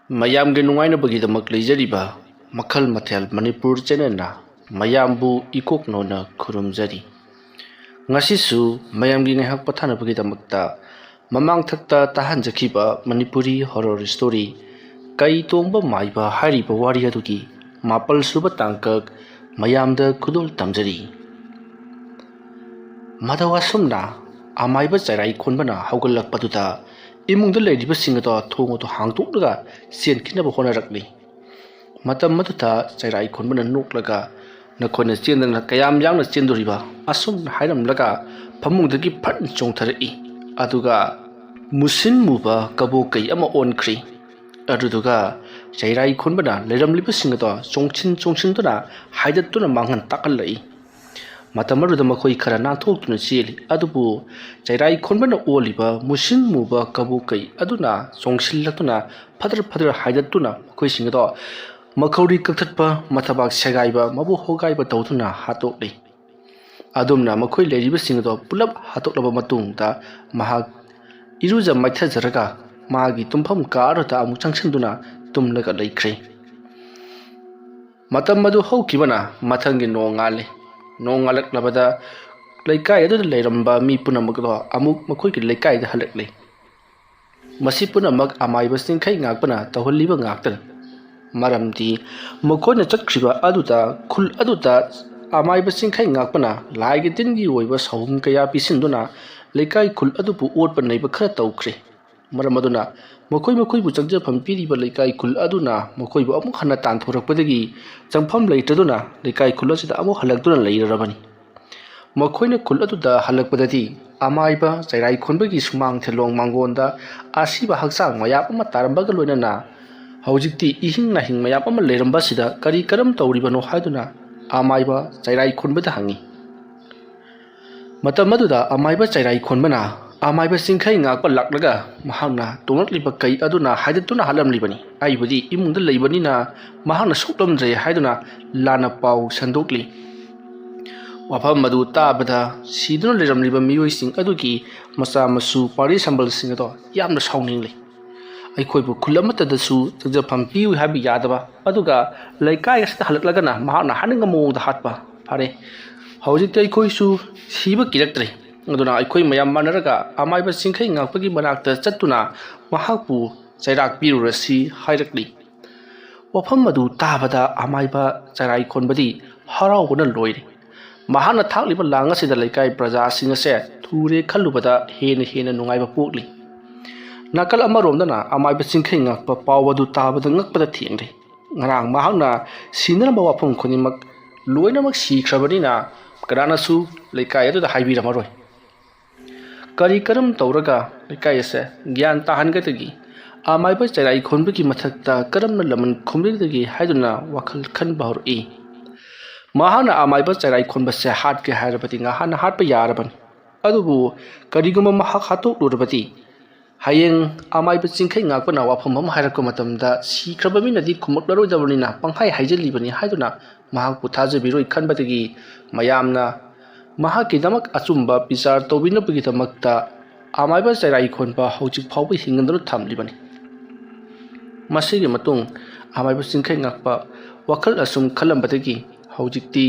ꯃꯌꯥꯝꯒꯤ ꯅꯨꯡꯉꯥꯏꯅꯕꯒꯤꯗꯃꯛ ꯂꯩꯖꯔꯤꯕ ꯃꯈꯜ ꯃꯊꯦꯜ ꯃꯅꯤꯄꯨꯔ ꯆꯦꯅꯦꯜꯅ ꯃꯌꯥꯝꯕꯨ ꯏꯀꯣꯛꯅꯧꯅ ꯈꯨꯔꯨꯝꯖꯔꯤ꯫ ꯉꯁꯤꯁꯨ ꯃꯌꯥꯝꯒꯤ ꯉꯥꯏꯍꯥꯛ ꯄꯣꯊꯥꯅꯕꯒꯤꯗꯃꯛꯇ ꯃꯃꯥꯡꯊꯛꯇ ꯇꯥꯍꯟꯖꯈꯤꯕ ꯃꯅꯤꯄꯨꯔꯤ ꯍꯣꯔꯔ ꯁ꯭ꯇꯣꯔꯤ ꯀꯩ ꯇꯣꯡꯕ ꯃꯥꯏꯕ ꯍꯥꯏꯔꯤꯕ ꯋꯥꯔꯤ ꯑꯗꯨꯒꯤ 7ꯁꯨꯕ ꯇꯥꯡꯀꯛ ꯃꯌꯥꯝꯗ ꯈꯨꯗꯣꯜ ꯇꯝꯖꯔꯤ꯫ ꯃꯗꯧ ꯑꯁꯨꯝꯅ ꯑꯃꯥꯏꯕ ꯆꯩꯔꯥꯏ ꯈꯣꯟꯕꯅ ꯍꯧꯒꯠꯂꯛꯄꯗꯨꯗ ꯏꯃꯨꯡꯗ ꯂꯩꯔꯤꯕꯁꯤꯡ ꯑꯗꯣ ꯊꯣꯡ ꯑꯗꯨ ꯍꯥꯡꯗꯣꯛꯂꯒ ꯆꯦꯟꯈꯤꯅꯕ ꯍꯣꯠꯅꯔꯛꯂꯤ꯫ ꯃꯇꯝ ꯑꯗꯨꯗ ꯆꯩꯔꯥꯏ ꯈꯣꯟꯕꯅ ꯅꯣꯛꯂꯒ "ꯅꯈꯣꯏꯅ ꯆꯦꯟꯗꯅ ꯀꯌꯥꯝ ꯌꯥꯡꯅ ꯆꯦꯟꯗꯣꯔꯤꯕ?" ꯑꯁꯨꯝꯅ ꯍꯥꯏꯔꯝꯂꯒ ꯐꯃꯨꯡꯗꯒꯤ ꯐꯠ ꯆꯣꯡꯊꯔꯛꯏ꯫ ꯑꯗꯨꯒ ꯃꯨꯁꯤꯟ ꯃꯨꯕ ꯀꯕꯣꯀꯩ ꯑꯃ ꯑꯣꯟꯈ꯭ꯔꯤ꯫ ꯑꯗꯨꯗꯨꯒ ꯆꯩꯔꯥꯏ ꯈꯣꯟꯕꯅ ꯂꯩꯔꯝꯂꯤꯕꯁꯤꯡ ꯑꯗꯣ ꯆꯣꯡꯁꯤꯟꯗꯨꯅ ꯍꯥꯏꯗꯠꯇꯨꯅ ꯃꯥꯡꯍꯟ ꯇꯥꯛꯍꯜꯂꯛꯏ꯫ ꯃꯇꯝ ꯑꯗꯨꯗ ꯃꯈꯣꯏ ꯈꯔ ꯅꯥꯟꯊꯣꯛꯇꯨꯅ ꯆꯦꯜꯂꯤ꯫ ꯑꯗꯨꯕꯨ ꯆꯩꯔꯥꯏ ꯈꯣꯟꯕꯅ ꯑꯣꯜꯂꯤꯕ ꯃꯨꯁꯤꯟ ꯃꯨꯕ ꯀꯕꯣꯀꯩ ꯑꯗꯨꯅ ꯆꯣꯡꯁꯤꯜꯂꯛꯇꯨꯅ ꯐꯗ꯭ꯔ ꯍꯥꯏꯗꯠꯇꯨꯅ ꯃꯈꯣꯏꯁꯤꯡ ꯑꯗꯣ ꯃꯈꯧꯔꯤ ꯀꯛꯊꯠꯄ, ꯃꯊꯕꯥꯛ ꯁꯦꯒꯥꯏꯕ, ꯃꯕꯨꯛ ꯍꯣꯒꯥꯏꯕ ꯇꯧꯗꯨꯅ ꯍꯥꯠꯇꯣꯛꯂꯤ꯫ ꯑꯗꯨꯝꯅ ꯃꯈꯣꯏ ꯂꯩꯔꯤꯕꯁꯤꯡ ꯑꯗꯣ ꯄꯨꯂꯞ ꯍꯥꯠꯇꯣꯛꯂꯕ ꯃꯇꯨꯡꯗ ꯃꯍꯥꯛ ꯏꯔꯨꯖ ꯃꯥꯏꯊꯖꯔꯒ ꯃꯥꯒꯤ ꯇꯨꯝꯐꯝ ꯀꯥ ꯑꯗꯨꯗ ꯑꯃꯨꯛ ꯆꯪꯁꯤꯟꯗꯨꯅ ꯇꯨꯝꯂꯒ ꯂꯩꯈ꯭ꯔꯦ꯫ ꯃꯇꯝ ꯑꯗꯨ ꯍꯧꯈꯤꯕꯅ ꯃꯊꯪꯒꯤ ꯅꯣꯡ ꯉꯥꯜꯂꯤ꯫ ꯅꯣꯡ ꯉꯥꯜꯂꯛꯂꯕꯗ ꯂꯩꯀꯥꯏ ꯑꯗꯨꯗ ꯂꯩꯔꯝꯕ ꯃꯤ ꯄꯨꯝꯅꯃꯛ ꯑꯗꯣ ꯑꯃꯨꯛ ꯃꯈꯣꯏꯒꯤ ꯂꯩꯀꯥꯏꯗ ꯍꯜꯂꯛꯂꯤ꯫ ꯃꯁꯤ ꯄꯨꯝꯅꯃꯛ ꯑꯃꯥꯏꯕ ꯆꯤꯡꯈꯩ ꯉꯥꯛꯄꯅ ꯇꯧꯍꯜꯂꯤꯕ ꯉꯥꯛꯇꯅꯤ꯫ ꯃꯔꯝꯗꯤ ꯃꯈꯣꯏꯅ ꯆꯠꯈ꯭ꯔꯤꯕ ꯑꯗꯨꯗ ꯈꯨꯜ ꯑꯗꯨꯗ ꯑꯃꯥꯏꯕ ꯆꯤꯡꯈꯩ ꯉꯥꯛꯄꯅ ꯂꯥꯏꯒꯤ ꯇꯤꯟꯒꯤ ꯑꯣꯏꯕ ꯁꯥꯎꯍꯨꯝ ꯀꯌꯥ ꯄꯤꯁꯤꯟꯗꯨꯅ ꯂꯩꯀꯥꯏ ꯈꯨꯜ ꯑꯗꯨꯕꯨ ꯑꯣꯠꯄ ꯅꯩꯕꯈꯔ ꯇꯧꯈ꯭ꯔꯦ꯫ ꯃꯔꯝ ꯑꯗꯨꯅ ꯃꯈꯣꯏꯕꯨ ꯆꯪꯖꯐꯝ ꯄꯤꯔꯤꯕ ꯂꯩꯀꯥꯏ ꯈꯨꯜ ꯑꯗꯨꯅ ꯃꯈꯣꯏꯕꯨ ꯑꯃꯨꯛ ꯍꯟꯅ ꯇꯥꯟꯊꯣꯔꯛꯄꯗꯒꯤ ꯆꯪꯐꯝ ꯂꯩꯇ꯭ꯔꯗꯨꯅ ꯂꯩꯀꯥꯏ ꯈꯨꯜ ꯑꯁꯤꯗ ꯑꯃꯨꯛ ꯍꯜꯂꯛꯇꯨꯅ ꯂꯩꯔꯔꯕꯅꯤ꯫ ꯃꯈꯣꯏꯅ ꯈꯨꯜ ꯑꯗꯨꯗ ꯍꯜꯂꯛꯄꯗꯗꯤ ꯑꯃꯥꯏꯕ ꯆꯩꯔꯥꯏ ꯈꯣꯟꯕꯒꯤ ꯁꯨꯃꯥꯡ ꯊꯦꯂꯣꯡ ꯃꯥꯡꯒꯣꯟꯗ ꯑꯁꯤꯕ ꯍꯛꯆꯥꯡ ꯃꯌꯥꯝ ꯑꯃ ꯇꯥꯔꯝꯕꯒ ꯂꯣꯏꯅꯅ ꯍꯧꯖꯤꯛꯇꯤ ꯏꯍꯤꯡ ꯅꯥꯍꯤꯡ ꯃꯌꯥꯝ ꯑꯃ ꯂꯩꯔꯝꯕꯁꯤꯗ ꯀꯔꯤ ꯀꯔꯝ ꯇꯧꯔꯤꯕꯅꯣ ꯍꯥꯏꯗꯨꯅ ꯑꯃꯥꯏꯕ ꯆꯩꯔꯥꯏ ꯈꯣꯟꯕꯗ ꯍꯪꯉꯤ꯫ ꯃꯇꯝ ꯑꯗꯨꯗ ꯑꯃꯥꯏꯕ ꯆꯩꯔꯥꯏ ꯈꯣꯟꯕꯅ ꯑꯃꯥꯏꯕ ꯆꯤꯡꯈꯩ ꯉꯥꯛꯄ ꯂꯥꯛꯂꯒ ꯃꯍꯥꯛꯅ ꯇꯣꯡꯂꯛꯂꯤꯕ ꯀꯩ ꯑꯗꯨꯅ ꯍꯥꯏꯗꯠꯇꯨꯅ ꯍꯥꯠꯂꯝꯂꯤꯕꯅꯤ꯫ ꯑꯩꯕꯨꯗꯤ ꯏꯃꯨꯡꯗ ꯂꯩꯕꯅꯤꯅ ꯃꯍꯥꯛꯅ ꯁꯣꯛꯂꯝꯗ꯭ꯔꯦ ꯍꯥꯏꯗꯨꯅ ꯂꯥꯟꯅ ꯄꯥꯎ ꯁꯟꯗꯣꯛꯂꯤ꯫ ꯋꯥꯐꯝ ꯑꯗꯨ ꯇꯥꯕꯗ ꯁꯤꯗꯨꯅ ꯂꯩꯔꯝꯂꯤꯕ ꯃꯤꯑꯣꯏꯁꯤꯡ ꯑꯗꯨꯒꯤ ꯃꯆꯥ ꯃꯁꯨ ꯄꯥꯔꯤ ꯁꯝꯕꯜꯁꯤꯡ ꯑꯗꯣ ꯌꯥꯝꯅ ꯁꯥꯎꯅꯤꯡꯂꯤ꯫ ꯑꯩꯈꯣꯏꯕꯨ ꯈꯨꯜ ꯑꯃꯠꯇꯗꯁꯨ ꯆꯪꯖꯐꯝ ꯄꯤꯌꯨ ꯍꯥꯏꯕ ꯌꯥꯗꯕ, ꯑꯗꯨꯒ ꯂꯩꯀꯥꯏ ꯑꯁꯤꯗ ꯍꯜꯂꯛꯂꯒꯅ ꯃꯍꯥꯛꯅ ꯍꯥꯠꯅꯤꯡꯕ ꯃꯑꯣꯡꯗ ꯍꯥꯠꯄ꯫ ꯐꯔꯦ, ꯍꯧꯖꯤꯛꯇꯤ ꯑꯩꯈꯣꯏꯁꯨ ꯁꯤꯕ ꯀꯤꯔꯛꯇ꯭ꯔꯦ꯫ ꯑꯗꯨꯅ ꯑꯩꯈꯣꯏ ꯃꯌꯥꯝ ꯃꯥꯟꯅꯔꯒ ꯑꯃꯥꯏꯕ ꯆꯤꯡꯈꯩ ꯉꯥꯛꯄꯒꯤ ꯃꯅꯥꯛꯇ ꯆꯠꯇꯨꯅ ꯃꯍꯥꯛꯄꯨ ꯆꯩꯔꯥꯛ ꯄꯤꯔꯨꯔꯁꯤ ꯍꯥꯏꯔꯛꯂꯤ꯫ ꯋꯥꯐꯝ ꯑꯗꯨ ꯇꯥꯕꯗ ꯑꯃꯥꯏꯕ ꯆꯩꯔꯥꯏ ꯈꯣꯟꯕꯗꯤ ꯍꯔꯥꯎꯕꯅ ꯂꯣꯏꯔꯦ꯫ ꯃꯍꯥꯛꯅ ꯊꯥꯛꯂꯤꯕ ꯂꯥꯡ ꯑꯁꯤꯗ ꯂꯩꯀꯥꯏ ꯄ꯭ꯔꯖꯥꯁꯤꯡ ꯑꯁꯦ ꯊꯨꯔꯦ ꯈꯜꯂꯨꯕꯗ ꯍꯦꯟꯅ ꯅꯨꯡꯉꯥꯏꯕ ꯄꯣꯛꯂꯤ꯫ ꯅꯥꯀꯜ ꯑꯃꯔꯣꯝꯗꯅ ꯑꯃꯥꯏꯕ ꯆꯤꯡꯈꯩ ꯉꯥꯛꯄ ꯄꯥꯎ ꯑꯗꯨ ꯇꯥꯕꯗ ꯉꯛꯄꯗ ꯊꯦꯡꯂꯦ꯫ ꯉꯔꯥꯡ ꯃꯍꯥꯛꯅ ꯁꯤꯅꯔꯝꯕ ꯋꯥꯐꯝ ꯈꯨꯗꯤꯡꯃꯛ ꯂꯣꯏꯅꯃꯛ ꯁꯤꯈ꯭ꯔꯕꯅꯤꯅ ꯀꯅꯥꯅꯁꯨ ꯂꯩꯀꯥꯏ ꯑꯗꯨꯗ ꯍꯥꯏꯕꯤꯔꯝꯃꯔꯣꯏ꯫ ꯀꯔꯤ ꯀꯔꯝ ꯇꯧꯔꯒ ꯂꯩꯀꯥꯏ ꯑꯁꯦ ꯒ꯭ꯌꯥꯟ ꯇꯥꯍꯟꯒꯗꯒꯦ, ꯑꯃꯥꯏꯕ ꯆꯩꯔꯥꯏ ꯈꯣꯟꯕꯒꯤ ꯃꯊꯛꯇ ꯀꯔꯝꯅ ꯂꯃꯟ ꯈꯨꯝꯒꯗꯒꯦ ꯍꯥꯏꯗꯨꯅ ꯋꯥꯈꯜ ꯈꯟꯕ ꯍꯧꯔꯛꯏ꯫ ꯃꯍꯥꯛꯅ ꯑꯃꯥꯏꯕ ꯆꯩꯔꯥꯏ ꯈꯣꯟꯕꯁꯦ ꯍꯥꯠꯀꯦ ꯍꯥꯏꯔꯕꯗꯤ ꯉꯍꯥꯟꯅ ꯍꯥꯠꯄ ꯌꯥꯔꯕꯅꯤ꯫ ꯑꯗꯨꯕꯨ ꯀꯔꯤꯒꯨꯝꯕ ꯃꯍꯥꯛ ꯍꯥꯠꯇꯣꯛꯂꯨꯔꯕꯗꯤ ꯍꯌꯦꯡ ꯑꯃꯥꯏꯕ ꯆꯤꯡꯈꯩ ꯉꯥꯛꯄꯅ ꯋꯥꯐꯝ ꯑꯃ ꯍꯥꯏꯔꯛꯄ ꯃꯇꯝꯗ ꯁꯤꯈ꯭ꯔꯕ ꯃꯤꯅꯗꯤ ꯈꯨꯝꯃꯛꯂꯔꯣꯏꯗꯕꯅꯤꯅ ꯄꯪꯍꯥꯏ ꯍꯥꯏꯖꯤꯜꯂꯤꯕꯅꯤ ꯍꯥꯏꯗꯨꯅ ꯃꯍꯥꯛꯄꯨ ꯊꯥꯖꯕꯤꯔꯣꯏ ꯈꯟꯕꯗꯒꯤ ꯃꯌꯥꯝꯅ ꯃꯍꯥꯛꯀꯤꯗꯃꯛ ꯑꯆꯨꯝꯕ ꯕꯤꯆꯥꯔ ꯇꯧꯕꯤꯅꯕꯒꯤꯗꯃꯛꯇ ꯑꯃꯥꯏꯕ ꯆꯩꯔꯥꯏ ꯈꯣꯟꯕ ꯍꯧꯖꯤꯛ ꯐꯥꯎꯕ ꯍꯤꯡꯍꯟꯗꯨꯅ ꯊꯝꯂꯤꯕꯅꯤ꯫ ꯃꯁꯤꯒꯤ ꯃꯇꯨꯡ ꯑꯃꯥꯏꯕ ꯆꯤꯡꯈꯩ ꯉꯥꯛꯄ ꯋꯥꯈꯜ ꯑꯁꯨꯝ ꯈꯜꯂꯝꯕꯗꯒꯤ ꯍꯧꯖꯤꯛꯇꯤ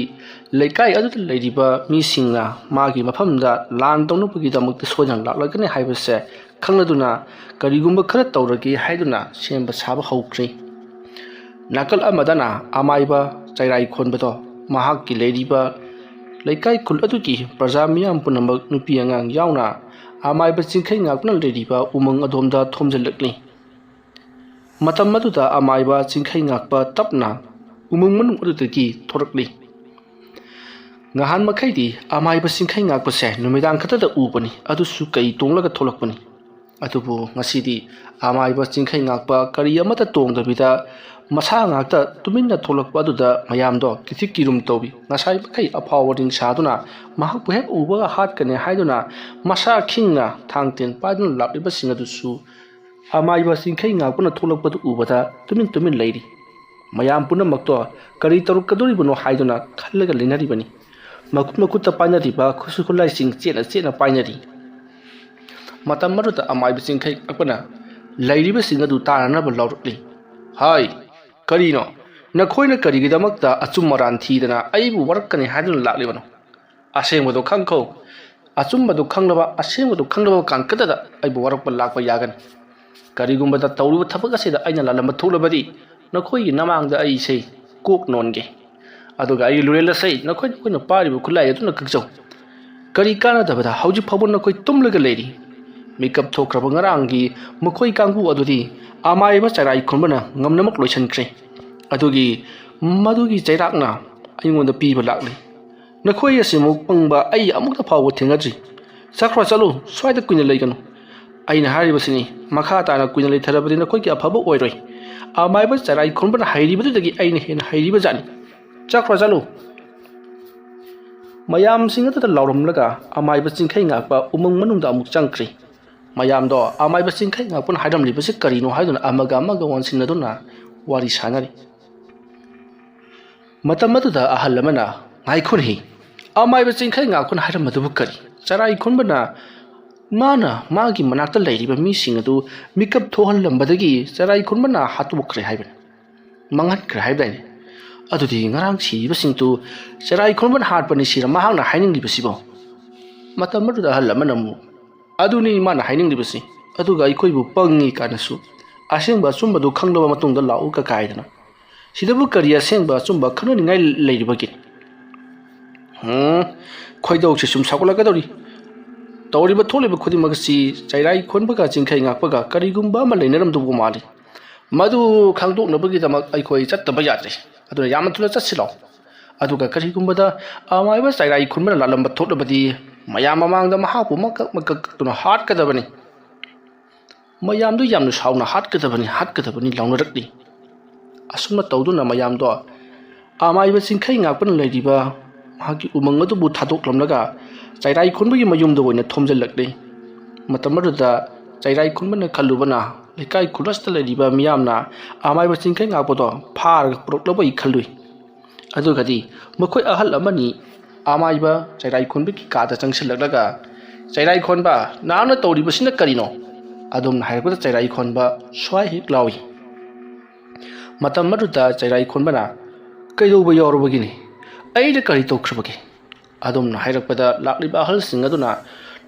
ꯂꯩꯀꯥꯏ ꯑꯗꯨꯗ ꯂꯩꯔꯤꯕ ꯃꯤꯁꯤꯡꯅ ꯃꯥꯒꯤ ꯃꯐꯝꯗ ꯂꯥꯟ ꯇꯧꯅꯕꯒꯤꯗꯃꯛꯇ ꯁꯣꯏꯗꯅ ꯂꯥꯛꯂꯒꯅꯤ ꯍꯥꯏꯕꯁꯦ ꯈꯪꯂꯗꯨꯅ ꯀꯔꯤꯒꯨꯝꯕ ꯈꯔ ꯇꯧꯔꯒꯦ ꯍꯥꯏꯗꯨꯅ ꯁꯦꯝꯕ ꯁꯥꯕ ꯍꯧꯈ꯭ꯔꯦ꯫ ꯅꯥꯀꯜ ꯑꯃꯗꯅ ꯑꯃꯥꯏꯕ ꯆꯩꯔꯥꯏ ꯈꯣꯟꯕꯗꯣ ꯃꯍꯥꯛꯀꯤ ꯂꯩꯔꯤꯕ ꯂꯩꯀꯥꯏ ꯈꯨꯜ ꯑꯗꯨꯒꯤ ꯄ꯭ꯔꯖꯥ ꯃꯤꯌꯥꯝ ꯄꯨꯝꯅꯃꯛ ꯅꯨꯄꯤ ꯑꯉꯥꯡ ꯌꯥꯎꯅ ꯑꯃꯥꯏꯕ ꯆꯤꯡꯈꯩ ꯉꯥꯛꯄꯅ ꯂꯩꯔꯤꯕ ꯎꯃꯪ ꯑꯗꯣꯝꯗ ꯊꯣꯝꯖꯤꯜꯂꯛꯂꯤ꯫ ꯃꯇꯝ ꯑꯗꯨꯗ ꯑꯃꯥꯏꯕ ꯆꯤꯡꯈꯩ ꯉꯥꯛꯄ ꯇꯞꯅ ꯎꯃꯪ ꯃꯅꯨꯡ ꯑꯗꯨꯗꯒꯤ ꯊꯣꯔꯛꯂꯤ꯫ ꯉꯍꯥꯟ ꯃꯈꯩꯗꯤ ꯑꯃꯥꯏꯕ ꯆꯤꯡꯈꯩ ꯉꯥꯛꯄꯁꯦ ꯅꯨꯃꯤꯗꯥꯡ ꯈꯛꯇꯗ ꯎꯕꯅꯤ, ꯑꯗꯨꯁꯨ ꯀꯩ ꯇꯣꯡꯂꯒ ꯊꯣꯛꯂꯛꯄꯅꯤ꯫ ꯑꯗꯨꯕꯨ ꯉꯁꯤꯗꯤ ꯑꯃꯥꯏꯕ ꯆꯤꯡꯈꯩ ꯉꯥꯛꯄ ꯀꯔꯤ ꯑꯃꯠꯇ ꯇꯣꯡꯗꯕꯤꯗ ꯃꯁꯥ ꯉꯥꯛꯇ ꯇꯨꯃꯤꯟꯅ ꯊꯣꯛꯂꯛꯄ ꯑꯗꯨꯗ ꯃꯌꯥꯝꯗꯣ ꯀꯤꯊꯤ ꯀꯤꯔꯨꯝ ꯇꯧꯏ꯫ ꯉꯁꯥꯏ ꯃꯈꯩ ꯑꯐꯥꯎꯕ ꯅꯤꯡꯁꯥꯗꯨꯅ ꯃꯍꯥꯛꯄꯨ ꯍꯦꯛ ꯎꯕꯒ ꯍꯥꯠꯀꯅꯤ ꯍꯥꯏꯗꯨꯅ ꯃꯁꯥ ꯈꯤꯡꯅ ꯊꯥꯡ ꯇꯦꯟ ꯄꯥꯏꯗꯨꯅ ꯂꯥꯛꯂꯤꯕꯁꯤꯡ ꯑꯗꯨꯁꯨ ꯑꯃꯥꯏꯕ ꯆꯤꯡꯈꯩ ꯉꯥꯛꯄꯅ ꯊꯣꯛꯂꯛꯄꯗꯨ ꯎꯕꯗ ꯇꯨꯃꯤꯟ ꯂꯩꯔꯤ꯫ ꯃꯌꯥꯝ ꯄꯨꯝꯅꯃꯛꯇꯣ ꯀꯔꯤ ꯇꯧꯔꯛꯀꯗꯣꯔꯤꯕꯅꯣ ꯍꯥꯏꯗꯨꯅ ꯈꯜꯂꯒ ꯂꯩꯅꯔꯤꯕꯅꯤ꯫ ꯃꯈꯨꯠꯇ ꯄꯥꯏꯅꯔꯤꯕ ꯈꯨꯠꯁꯨ ꯈꯨꯠꯂꯥꯏꯁꯤꯡ ꯆꯦꯠꯅ ꯄꯥꯏꯅꯔꯤ꯫ ꯃꯇꯝ ꯑꯗꯨꯗ ꯑꯃꯥꯏꯕ ꯆꯤꯡꯈꯩ ꯉꯥꯛꯄꯅ ꯂꯩꯔꯤꯕꯁꯤꯡ ꯑꯗꯨ ꯇꯥꯅꯅꯕ ꯂꯥꯎꯔꯛꯂꯤ꯫ ꯍꯥꯏ ꯀꯔꯤꯅꯣ ꯅꯈꯣꯏꯅ ꯀꯔꯤꯒꯤꯗꯃꯛꯇ ꯑꯆꯨꯝ ꯑꯔꯥꯟ ꯊꯤꯗꯅ ꯑꯩꯕꯨ ꯋꯥꯔꯛꯀꯅꯤ ꯍꯥꯏꯗꯨꯅ ꯂꯥꯛꯂꯤꯕꯅꯣ ꯑꯁꯦꯡꯕꯗꯨ ꯈꯪꯈꯣ ꯑꯆꯨꯝꯕꯗꯨ ꯈꯪꯂꯕ ꯑꯁꯦꯡꯕꯗꯨ ꯈꯪꯂꯕ ꯀꯥꯟꯈꯠꯇꯗ ꯑꯩꯕꯨ ꯋꯥꯔꯛꯄ ꯂꯥꯛꯄ ꯌꯥꯒꯅꯤ ꯀꯔꯤꯒꯨꯝꯕꯗ ꯇꯧꯔꯤꯕ ꯊꯕꯛ ꯑꯁꯤꯗ ꯑꯩꯅ ꯂꯥꯜꯂꯝꯕ ꯊꯣꯛꯂꯕꯗꯤ ꯅꯈꯣꯏꯒꯤ ꯅꯃꯥꯡꯗ ꯑꯩꯁꯦ ꯀꯣꯛ ꯅꯣꯟꯒꯦ ꯑꯗꯨꯒ ꯑꯩꯒꯤ ꯂꯨꯔꯦꯜ ꯑꯁꯤ ꯅꯈꯣꯏꯅ ꯄꯥꯏꯔꯤꯕ ꯈꯨꯠꯂꯥꯏ ꯑꯗꯨꯅ ꯀꯛꯆꯧ ꯀꯔꯤ ꯀꯥꯟꯅꯗꯕꯗ ꯍꯧꯖꯤꯛ ꯐꯥꯎꯕ ꯅꯈꯣꯏ ꯇꯨꯝꯂꯒ ꯂꯩꯔꯤ ꯃꯤꯀꯞ ꯊꯣꯛꯈ꯭ꯔꯕ ꯉꯔꯥꯡꯒꯤ ꯃꯈꯣꯏ ꯀꯥꯡꯕꯨ ꯑꯗꯨꯗꯤ ꯑꯃꯥꯏꯕ ꯆꯔꯥꯏ ꯈꯨꯟꯕꯅ ꯉꯝꯅꯃꯛ ꯂꯣꯏꯁꯤꯟꯈ꯭ꯔꯦ ꯑꯗꯨꯒꯤ ꯃꯗꯨꯒꯤ ꯆꯩꯔꯥꯛꯅ ꯑꯩꯉꯣꯟꯗ ꯄꯤꯕ ꯂꯥꯛꯂꯤ ꯅꯈꯣꯏ ꯑꯁꯤꯃꯨꯛ ꯄꯪꯕ ꯑꯩ ꯑꯃꯨꯛꯇ ꯐꯥꯎꯕ ꯊꯦꯡꯅꯗ꯭ꯔꯤ ꯆꯠꯈ꯭ꯔꯣ ꯆꯠꯂꯨ ꯁ꯭ꯋꯥꯏꯗ ꯀꯨꯏꯅ ꯂꯩꯒꯅꯨ ꯑꯩꯅ ꯍꯥꯏꯔꯤꯕꯁꯤꯅꯤ ꯃꯈꯥ ꯇꯥꯅ ꯀꯨꯏꯅ ꯂꯩꯊꯔꯕꯗꯤ ꯅꯈꯣꯏꯒꯤ ꯑꯐꯕ ꯑꯣꯏꯔꯣꯏ ꯑꯃꯥꯏꯕ ꯆꯔꯥꯏ ꯈꯨꯟꯕꯅ ꯍꯩꯔꯤꯕꯗꯨꯗꯒꯤ ꯑꯩꯅ ꯍꯦꯟꯅ ꯍꯩꯔꯤꯕꯖꯥꯠꯅꯤ ꯆꯠꯈ꯭ꯔꯣ ꯆꯠꯂꯨ ꯃꯌꯥꯝꯁꯤꯡ ꯑꯗꯨꯗ ꯂꯥꯎꯔꯝꯂꯒ ꯑꯃꯥꯏꯕ ꯆꯤꯡꯈꯩ ꯉꯥꯛꯄ ꯎꯃꯪ ꯃꯅꯨꯡꯗ ꯑꯃꯨꯛ ꯆꯪꯈ꯭ꯔꯤ ꯃꯌꯥꯝꯗꯣ ꯑꯃꯥꯏꯕ ꯆꯤꯡꯈꯩ ꯉꯥꯛꯄꯅ ꯍꯥꯏꯔꯝꯂꯤꯕꯁꯤ ꯀꯔꯤꯅꯣ ꯍꯥꯏꯗꯨꯅ ꯑꯃꯒ ꯑꯣꯟꯁꯤꯟꯅꯗꯨꯅ ꯋꯥꯔꯤ ꯁꯥꯟꯅꯔꯤ ꯃꯇꯝ ꯑꯗꯨꯗ ꯑꯍꯜ ꯑꯃꯅ ꯉꯥꯏꯈꯣꯅꯦ ꯑꯃꯥꯏꯕ ꯆꯤꯡꯈꯩ ꯉꯥꯛꯄꯅ ꯍꯥꯏꯔꯝꯕꯗꯨꯕꯨ ꯀꯔꯤ ꯆꯔꯥꯏ ꯈꯨꯟꯕꯅ ꯃꯥꯅ ꯃꯥꯒꯤ ꯃꯅꯥꯛꯇ ꯂꯩꯔꯤꯕ ꯃꯤꯁꯤꯡ ꯑꯗꯨ ꯃꯤꯀꯞ ꯊꯣꯛꯍꯜꯂꯝꯕꯗꯒꯤ ꯆꯔꯥꯏ ꯈꯨꯟꯕꯅ ꯍꯥꯠꯇꯣꯛꯈ꯭ꯔꯦ ꯍꯥꯏꯕꯅꯤ ꯃꯥꯡꯍꯟꯈ꯭ꯔꯦ ꯍꯥꯏꯕꯗꯥꯏꯅꯦ ꯑꯗꯨꯗꯤ ꯉꯔꯥꯡ ꯁꯤꯔꯤꯕꯁꯤꯡꯗꯨ ꯆꯔꯥꯏ ꯈꯨꯟꯕꯅ ꯍꯥꯠꯄꯅꯤ ꯁꯤꯔ ꯃꯍꯥꯛꯅ ꯍꯥꯏꯅꯤꯡꯂꯤꯕꯁꯤꯕꯣ ꯃꯇꯝ ꯑꯗꯨꯗ ꯑꯍꯜ ꯑꯃꯅ ꯑꯃꯨꯛ ꯑꯗꯨꯅꯤ ꯃꯥꯅ ꯍꯥꯏꯅꯤꯡꯂꯤꯕꯁꯤ ꯑꯗꯨꯒ ꯑꯩꯈꯣꯏꯕꯨ ꯄꯪꯉꯤ ꯀꯥꯏꯅꯁꯨ ꯑꯁꯦꯡꯕ ꯑꯆꯨꯝꯕꯗꯨ ꯈꯪꯂꯕ ꯃꯇꯨꯡꯗ ꯂꯥꯛꯎ ꯀꯥꯏꯗꯅ ꯁꯤꯗꯕꯨ ꯀꯔꯤ ꯑꯁꯦꯡꯕ ꯑꯆꯨꯝꯕ ꯈꯪꯅꯅꯤꯡꯉꯥꯏ ꯂꯩꯔꯤꯕꯒꯦ ꯈꯣꯏꯗꯧꯁꯦ ꯁꯨꯝ ꯁꯥꯎꯒꯠꯂꯛꯀꯗꯧꯔꯤ ꯇꯧꯔꯤꯕ ꯊꯣꯛꯂꯤꯕ ꯈꯨꯗꯤꯡꯃꯛ ꯑꯁꯤ ꯆꯩꯔꯥꯏ ꯈꯣꯟꯕꯒ ꯆꯤꯡꯈꯩ ꯉꯥꯛꯄꯒ ꯀꯔꯤꯒꯨꯝꯕ ꯑꯃ ꯂꯩꯅꯔꯝꯗꯧꯕ ꯃꯥꯜꯂꯤ ꯃꯗꯨ ꯈꯪꯗꯣꯛꯅꯕꯒꯤꯗꯃꯛ ꯑꯩꯈꯣꯏ ꯆꯠꯇꯕ ꯌꯥꯗ꯭ꯔꯦ ꯑꯗꯨꯅ ꯌꯥꯝꯅ ꯊꯨꯅ ꯆꯠꯁꯤꯜꯂꯣ ꯑꯗꯨꯒ ꯀꯔꯤꯒꯨꯝꯕꯗ ꯑꯃꯥꯏꯕ ꯆꯩꯔꯥꯏ ꯈꯨꯟꯕꯅ ꯂꯥꯜꯂꯝꯕ ꯊꯣꯛꯂꯕꯗꯤ ꯃꯌꯥꯝ ꯃꯃꯥꯡꯗ ꯃꯍꯥꯛꯄꯨ ꯃꯀꯛ ꯀꯛꯇꯨꯅ ꯍꯥꯠꯀꯗꯕꯅꯤ ꯃꯌꯥꯝꯗꯨ ꯌꯥꯝꯅ ꯁꯥꯎꯅ ꯍꯥꯠꯀꯗꯕꯅꯤ ꯂꯥꯎꯅꯔꯛꯂꯤ ꯑꯁꯨꯝꯅ ꯇꯧꯗꯨꯅ ꯃꯌꯥꯝꯗꯣ ꯑꯃꯥꯏꯕ ꯆꯤꯡꯈꯩ ꯉꯥꯛꯄꯅ ꯂꯩꯔꯤꯕ ꯃꯍꯥꯛꯀꯤ ꯎꯃꯪ ꯑꯗꯨꯕꯨ ꯊꯥꯗꯣꯛꯂꯝꯂꯒ ꯆꯩꯔꯥꯏ ꯈꯨꯟꯕꯒꯤ ꯃꯌꯨꯝꯗ ꯑꯣꯏꯅ ꯊꯣꯝꯖꯤꯜꯂꯛꯂꯤ ꯃꯇꯝ ꯑꯗꯨꯗ ꯆꯩꯔꯥꯏ ꯈꯨꯟꯕꯅ ꯈꯜꯂꯨꯕꯅ ꯂꯩꯀꯥꯏ ꯈꯨꯂꯁꯇ ꯂꯩꯔꯤꯕ ꯃꯤꯌꯥꯝꯅ ꯑꯃꯥꯏꯕ ꯆꯤꯡꯈꯩ ꯉꯥꯛꯄꯗꯣ ꯐꯥꯔꯒ ꯄꯨꯔꯛꯂꯕꯩ ꯈꯜꯂꯨꯏ ꯑꯗꯨꯒꯗꯤ ꯃꯈꯣꯏ ꯑꯍꯜ ꯑꯃꯅꯤ ꯑꯃꯥꯏꯕ ꯆꯩꯔꯥꯏ ꯈꯨꯟꯕꯒꯤ ꯀꯥꯗ ꯆꯪꯁꯤꯜꯂꯛꯂꯒ ꯆꯩꯔꯥꯏ ꯈꯣꯟꯕ ꯅꯍꯥꯛꯅ ꯇꯧꯔꯤꯕꯁꯤꯅ ꯀꯔꯤꯅꯣ ꯑꯗꯨꯝꯅ ꯍꯥꯏꯔꯛꯄꯗ ꯆꯩꯔꯥꯏ ꯈꯣꯟꯕ ꯁ꯭ꯋꯥꯏ ꯍꯦꯛ ꯂꯥꯎꯏ ꯃꯇꯝ ꯑꯗꯨꯗ ꯆꯩꯔꯥꯏ ꯈꯣꯟꯕꯅ ꯀꯩꯗꯧꯕ ꯌꯥꯎꯔꯕꯒꯤꯅꯤ ꯑꯩꯅ ꯀꯔꯤ ꯇꯧꯈ꯭ꯔꯕꯒꯦ ꯑꯗꯨꯝꯅ ꯍꯥꯏꯔꯛꯄꯗ ꯂꯥꯛꯂꯤꯕ ꯑꯍꯜꯁꯤꯡ ꯑꯗꯨꯅ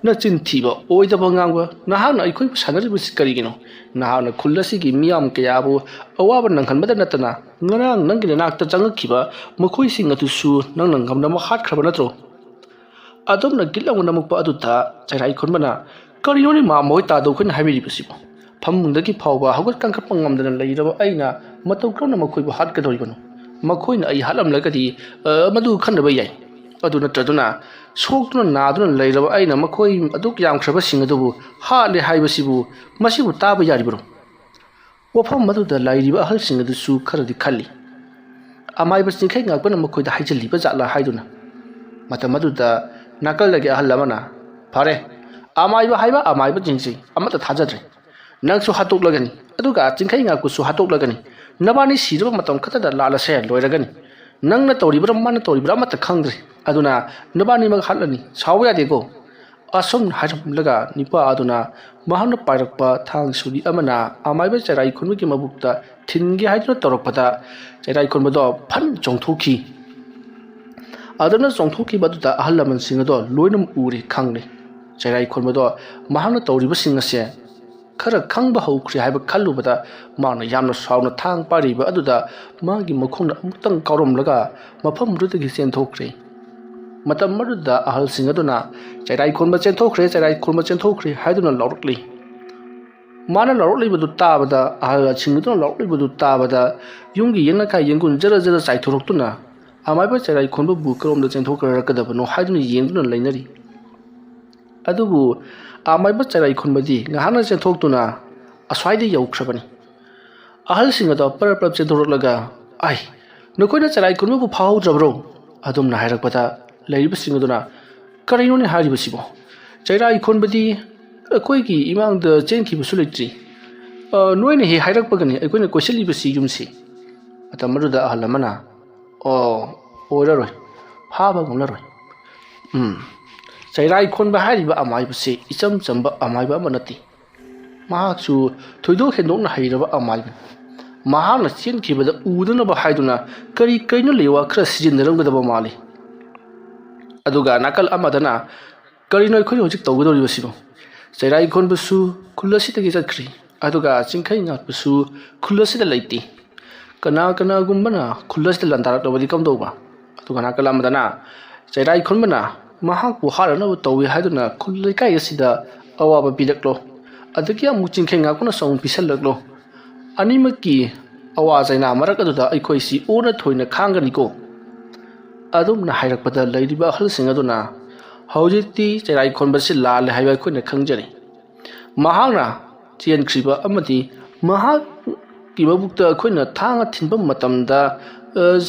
ꯅꯆꯤꯟ ꯊꯤꯕ ꯑꯣꯏꯗꯕ ꯉꯥꯡꯕ ꯅꯍꯥꯛꯅ ꯑꯩꯈꯣꯏꯕꯨ ꯁꯥꯟꯅꯔꯤꯕꯁꯤ ꯀꯔꯤꯒꯤꯅꯣ ꯅꯍꯥꯛꯅ ꯈꯨꯜ ꯑꯁꯤꯒꯤ ꯃꯤꯌꯥꯝ ꯀꯌꯥꯕꯨ ꯑꯋꯥꯕ ꯅꯪꯍꯟꯕꯗ ꯅꯠꯇꯅ ꯉꯔꯥꯡ ꯅꯪꯒꯤ ꯅꯅꯥꯛꯇ ꯆꯪꯉꯛꯈꯤꯕ ꯃꯈꯣꯏꯁꯤꯡ ꯑꯗꯨꯁꯨ ꯅꯪꯅ ꯉꯝꯅꯃꯛ ꯍꯥꯠꯈ꯭ꯔꯕ ꯅꯠꯇ꯭ꯔꯣ ꯑꯗꯨꯝꯅ ꯒꯤꯠ ꯂꯥꯎꯅ ꯅꯝꯃꯛꯄ ꯑꯗꯨꯗ ꯆꯩꯔꯥꯏ ꯈꯨꯟꯕꯅ ꯀꯔꯤꯅꯣꯅꯦ ꯃꯣꯏ ꯇꯥꯗꯧ ꯑꯩꯈꯣꯏꯅ ꯍꯥꯏꯕꯤꯔꯤꯕꯁꯤꯕꯣ ꯐꯃꯨꯡꯗꯒꯤ ꯐꯥꯎꯕ ꯍꯧꯒꯠ ꯀꯥꯡꯈꯠꯄ ꯉꯝꯗꯅ ꯂꯩꯔꯕ ꯑꯩꯅ ꯃꯇꯧ ꯀꯔꯝꯅ ꯃꯈꯣꯏꯕꯨ ꯍꯥꯠꯀꯗꯧꯔꯤꯕꯅꯣ ꯃꯈꯣꯏꯅ ꯑꯩ ꯍꯥꯠꯂꯝꯂꯒꯗꯤ ꯃꯗꯨ ꯈꯟꯅꯕ ꯌꯥꯏ ꯑꯗꯨ ꯅꯠꯇ꯭ꯔꯗꯨꯅ ꯁꯣꯛꯇꯨꯅ ꯅꯥꯗꯨꯅ ꯂꯩꯔꯕ ꯑꯩꯅ ꯃꯈꯣꯏ ꯑꯗꯨꯛ ꯌꯥꯝꯈ꯭ꯔꯕꯁꯤꯡ ꯑꯗꯨꯕు ꯍꯥꯠꯂꯦ ꯍꯥꯏꯕꯁꯤꯕꯨ ꯃꯁꯤꯕꯨ ꯇꯥꯕ ꯌꯥꯔꯤꯕ꯭ꯔꯣ ꯋꯥꯐꯝ ꯑꯗꯨꯗ ꯂꯩꯔꯤꯕ ꯑꯍꯜꯁꯤꯡ ꯑꯗꯨꯁꯨ ꯈꯔꯗꯤ ꯈꯜꯂꯤ ꯑꯃꯥꯏꯕ ꯆꯤꯡꯈꯩ ꯉꯥꯛꯄꯅ ꯃꯈꯣꯏꯗ ꯍꯥꯏꯖꯤꯜꯂꯤꯕ ꯖꯥꯠꯂꯥ ꯍꯥꯏꯗꯨꯅ ꯃꯇꯝ ꯑꯗꯨꯗ ꯅꯥꯀꯜꯗꯒꯤ ꯑꯍꯜ ꯑꯃꯅ ꯐꯔꯦ ꯑꯃꯥꯏꯕ ꯍꯥꯏꯕ ꯑꯃꯥꯏꯕꯁꯤꯡꯁꯤ ꯑꯃꯠꯇ ꯊꯥꯖꯗ꯭ꯔꯦ ꯅꯪꯁꯨ ꯍꯥꯠꯇꯣꯛꯂꯒꯅꯤ ꯑꯗꯨꯒ ꯆꯤꯡꯈꯩ ꯉꯥꯛꯄꯁꯨ ꯍꯥꯠꯇꯣꯛꯂꯒꯅꯤ ꯅꯕꯥꯅꯤ ꯁꯤꯔꯕ ꯃꯇꯝ ꯈꯛꯇꯗ ꯂꯥꯜꯂꯁꯦ ꯂꯣꯏꯔꯒꯅꯤ ꯅꯪꯅ ꯇꯧꯔꯤꯕ꯭ꯔꯥ ꯃꯥꯅ ꯇꯧꯔꯤꯕ꯭ꯔꯥ ꯑꯃꯠꯇ ꯈꯪꯗ꯭ꯔꯦ ꯑꯗꯨꯅ ꯅꯕꯥꯅꯤꯃꯛ ꯍꯥꯠꯂꯅꯤ ꯁꯥꯎꯕ ꯌꯥꯗꯦꯀꯣ ꯑꯁꯨꯝꯅ ꯍꯥꯏꯔꯝꯂꯒ ꯅꯤꯄꯥ ꯑꯗꯨꯅ ꯃꯍꯥꯛꯅ ꯄꯥꯏꯔꯛꯄ ꯊꯥꯡ ꯁꯨꯔꯤ ꯑꯃꯅ ꯑꯃꯥꯏꯕ ꯆꯩꯔꯥꯏ ꯈꯨꯟꯕꯒꯤ ꯃꯕꯨꯛꯇ ꯊꯤꯟꯒꯦ ꯍꯥꯏꯗꯨꯅ ꯇꯧꯔꯛꯄꯗ ꯆꯩꯔꯥꯏ ꯈꯨꯟꯕꯗꯣ ꯐꯟ ꯆꯣꯡꯊꯣꯛꯈꯤ ꯑꯗꯨꯅ ꯆꯣꯡꯊꯣꯛꯈꯤꯕ ꯑꯗꯨꯗ ꯑꯍꯜ ꯂꯃꯟꯁꯤꯡ ꯑꯗꯣ ꯂꯣꯏꯅꯃꯛ ꯎꯔꯦ ꯈꯪꯂꯦ ꯆꯩꯔꯥꯏ ꯈꯨꯟꯕꯗꯣ ꯃꯍꯥꯛꯅ ꯇꯧꯔꯤꯕꯁꯤꯡ ꯑꯁꯦ खर खंब हौख्रे हाइब खल्लुबदा माना यामना सावना थांग पारिबा अदुदा मागी मखोंना अमुक्तंग काउरमलगा मफमदुदगी चेंथोख्रे मतम मरुदा अहल सिंह अदुना चैराई खोनबा चेंथोख्रे हाइदुना लौरकली माना लौरकलिबदु ताबदा अहल सिंह अदुना लौरकलिबदु ताबदा युंगी यंगना का यंगुन जरा जरा चाइथोरक्तुना अमाइबा चैराई खोनबा बुकरोमदा चेंथोख्रकदबनो हाइदुना येंदुना लैनरी अदुबु अमाइबा चैराई खोनबदी ngahana चेंथोक्तुना अस्वाइदे यौख्रबनी अहल सिंह अदो पर चेंथोरकलगा आई नकोइना चैराई खोनबु फाउद्रब्रो अदुमना हाइरकपदा लैरिब सिंह अदुना करिनोने हारिबसिबो चैराई खोनबदी अखोइगी इमांगद चेंखिबसु लेट्री नोइने हे हाइरकपगनी अखोइना कोइसलिबसि युमसि अतमरुदा अहल अमना ओ ओररोय फाबा गमलरोय चैराई खोनबा हारिबा अमाइबसे इचम चंबा अमाइबा अमा नति माहाकसु थोइदो हेंदोकना हैरबा अमाइब ꯃꯍꯥꯛꯅ ꯆꯦꯟꯈꯤꯕꯗ ꯎꯗꯅꯕ ꯍꯥꯏꯗꯨꯅ ꯀꯔꯤ ꯀꯔꯤꯅꯣ ꯂꯩꯋꯥ ꯈꯔ ꯁꯤꯖꯤꯟꯅꯔꯝꯒꯗꯕ ꯃꯥꯜꯂꯤ ꯑꯗꯨꯒ ꯅꯥꯀꯜ ꯑꯃꯗꯅ ꯀꯔꯤꯅꯣ ꯑꯩꯈꯣꯏꯅ ꯍꯧꯖꯤꯛ ꯇꯧꯒꯗꯧꯔꯤꯕꯁꯤꯕꯨ ꯆꯩꯔꯥꯏꯈꯣꯟꯕꯁꯨ ꯈꯨꯜ ꯑꯁꯤꯗꯒꯤ ꯆꯠꯈ꯭ꯔꯤ ꯑꯗꯨꯒ ꯆꯤꯡꯈꯩ ꯉꯥꯛꯄꯁꯨ ꯈꯨꯜ ꯑꯁꯤꯗ ꯂꯩꯇꯦ ꯀꯅꯥꯒꯨꯝꯕꯅ ꯈꯨꯜ ꯑꯁꯤꯗ ꯂꯥꯟꯗꯥꯔꯛꯂꯕꯗꯤ ꯀꯝꯗꯧꯕ ꯑꯗꯨꯒ ꯅꯥꯀꯜ ꯑꯃꯗꯅ ꯆꯩꯔꯥꯏꯈꯣꯟꯕꯅ ꯃꯍꯥꯛꯄꯨ ꯍꯥꯠꯅꯅꯕ ꯇꯧꯏ ꯍꯥꯏꯗꯨꯅ ꯈꯨꯜ ꯂꯩꯀꯥꯏ ꯑꯁꯤꯗ ꯑꯋꯥꯕ ꯄꯤꯔꯛꯂꯣ ꯑꯗꯒꯤ ꯑꯃꯨꯛ ꯆꯤꯡꯈꯩ ꯉꯥꯛꯄꯅꯁꯨ ꯑꯃꯨꯛ ꯄꯤꯁꯜꯂꯛꯂꯣ ꯑꯅꯤꯃꯛꯀꯤ ꯑꯋꯥ ꯆꯩꯅꯥ ꯃꯔꯛ ꯑꯗꯨꯗ ꯑꯩꯈꯣꯏꯁꯤ ꯑꯣꯟꯅ ꯊꯣꯏꯅ ꯈꯥꯡꯒꯅꯤꯀꯣ ꯑꯗꯨꯝꯅ ꯍꯥꯏꯔꯛꯄꯗ ꯂꯩꯔꯤꯕ ꯑꯍꯜꯁꯤꯡ ꯑꯗꯨꯅ ꯍꯧꯖꯤꯛꯇꯤ ꯆꯩꯔꯥꯏꯈꯣꯟꯕꯁꯤ ꯂꯥꯜꯂꯦ ꯍꯥꯏꯕ ꯑꯩꯈꯣꯏꯅ ꯈꯪꯖꯔꯤ ꯃꯍꯥꯛꯅ ꯆꯦꯟꯈ꯭ꯔꯤꯕ ꯑꯃꯗꯤ ꯃꯍꯥꯛꯀꯤ ꯃꯕꯨꯛꯇ ꯑꯩꯈꯣꯏꯅ ꯊꯥꯡꯅ ꯊꯤꯟꯕ ꯃꯇꯝꯗ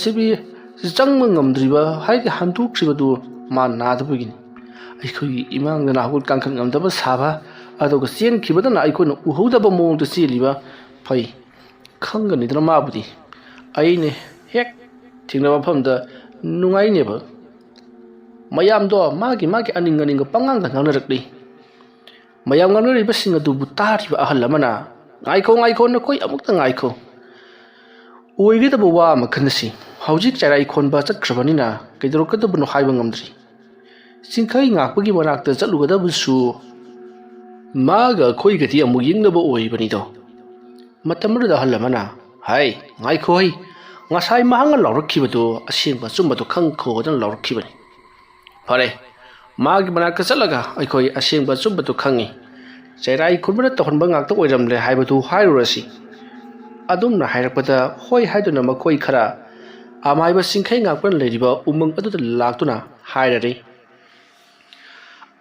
ꯁꯤꯕꯤ ꯆꯪꯕ ꯉꯝꯗ꯭ꯔꯤꯕ ꯍꯥꯏꯗꯤ ꯍꯟꯗꯣꯛꯈ꯭ꯔꯤꯕꯗꯨ ꯃꯥ ꯅꯥꯗꯕꯒꯤꯅꯤ ꯑꯩꯈꯣꯏꯒꯤ ꯏꯃꯥꯡꯗꯅ ꯍꯧꯒꯠ ꯀꯥꯡꯈꯠ ꯉꯝꯗꯕ ꯁꯥꯕ ꯑꯗꯨꯒ ꯆꯦꯟꯈꯤꯕꯗꯅ ꯑꯩꯈꯣꯏꯅ ꯎꯍꯧꯗꯕ ꯃꯑꯣꯡꯗ ꯆꯦꯜꯂꯤꯕ ꯐꯩ ꯈꯪꯒꯅꯤꯗꯅ ꯃꯥꯕꯨꯗꯤ ꯑꯩꯅ ꯍꯦꯛ ꯊꯦꯡꯅꯕ ꯃꯐꯝꯗ ꯅꯨꯡꯉꯥꯏꯅꯦꯕ ꯃꯌꯥꯝꯗꯣ ꯃꯥꯒꯤ ꯑꯅꯤꯡ ꯑꯅꯤꯡꯒ ꯄꯪꯉꯥꯡꯗ ꯉꯥꯡꯅꯔꯛꯂꯤ ꯃꯌꯥꯝ ꯉꯥꯡꯅꯔꯤꯕꯁꯤꯡ ꯑꯗꯨꯕꯨ ꯇꯥꯔꯤꯕ ꯑꯍꯜ ꯑꯃꯅ ꯉꯥꯏꯈꯣ ꯅꯈꯣꯏ ꯑꯃꯨꯛꯇ ꯉꯥꯏꯈꯣ ꯑꯣꯏꯒꯗꯕ ꯋꯥ ꯑꯃ ꯈꯟꯅꯁꯤ ꯍꯧꯖꯤꯛ ꯆꯩꯔꯥꯏꯈꯣꯟꯕ ꯆꯠꯈ꯭ꯔꯕꯅꯤꯅ ꯀꯩꯗꯧꯔꯛꯀꯗꯕꯅꯣ ꯍꯥꯏꯕ ꯉꯝꯗ꯭ꯔꯤ ꯆꯤꯡꯈꯩ ꯉꯥꯛꯄꯒꯤ ꯃꯅꯥꯛꯇ ꯆꯠꯂꯨꯒꯗꯕꯁꯨ ꯃꯥꯒ ꯑꯩꯈꯣꯏꯒꯗꯤ ꯑꯃꯨꯛ ꯌꯦꯡꯅꯕ ꯑꯣꯏꯕꯅꯤꯗꯣ ꯃꯇꯝ ꯑꯗꯨꯗ ꯑꯍꯜ ꯑꯃꯅ ꯍꯥꯏ ꯉꯥꯏꯈꯣ ꯉꯁꯥꯏ ꯃꯍꯥꯛꯅ ꯂꯥꯎꯔꯛꯈꯤꯕꯗꯨ ꯑꯁꯦꯡꯕ ꯑꯆꯨꯝꯕꯗꯨ ꯈꯪꯈꯣꯗꯅ ꯂꯥꯎꯔꯛꯈꯤꯕꯅꯤ ꯐꯔꯦ ꯃꯥꯒꯤ ꯃꯅꯥꯛꯇ ꯆꯠꯂꯒ ꯑꯩꯈꯣꯏ ꯑꯁꯦꯡꯕ ꯑꯆꯨꯝꯕꯗꯨ ꯈꯪꯉꯤ ꯆꯩꯔꯥꯏꯈꯣꯟꯕꯅ ꯇꯧꯍꯟꯕ ꯉꯥꯛꯇ ꯑꯣꯏꯔꯝꯂꯦ ꯍꯥꯏꯕꯗꯨ ꯍꯥꯏꯔꯨꯔꯁꯤ ꯑꯗꯨꯝꯅ ꯍꯥꯏꯔꯛꯄꯗ ꯍꯣꯏ ꯍꯥꯏꯗꯨꯅ ꯃꯈꯣꯏ ꯈꯔ ꯑꯃꯥꯏꯕ ꯆꯤꯡꯈꯩ ꯉꯥꯛꯄꯅ ꯂꯩꯔꯤꯕ ꯎꯃꯪ ꯑꯗꯨꯗ ꯂꯥꯛꯇꯨꯅ ꯍꯥꯏꯔꯔꯤ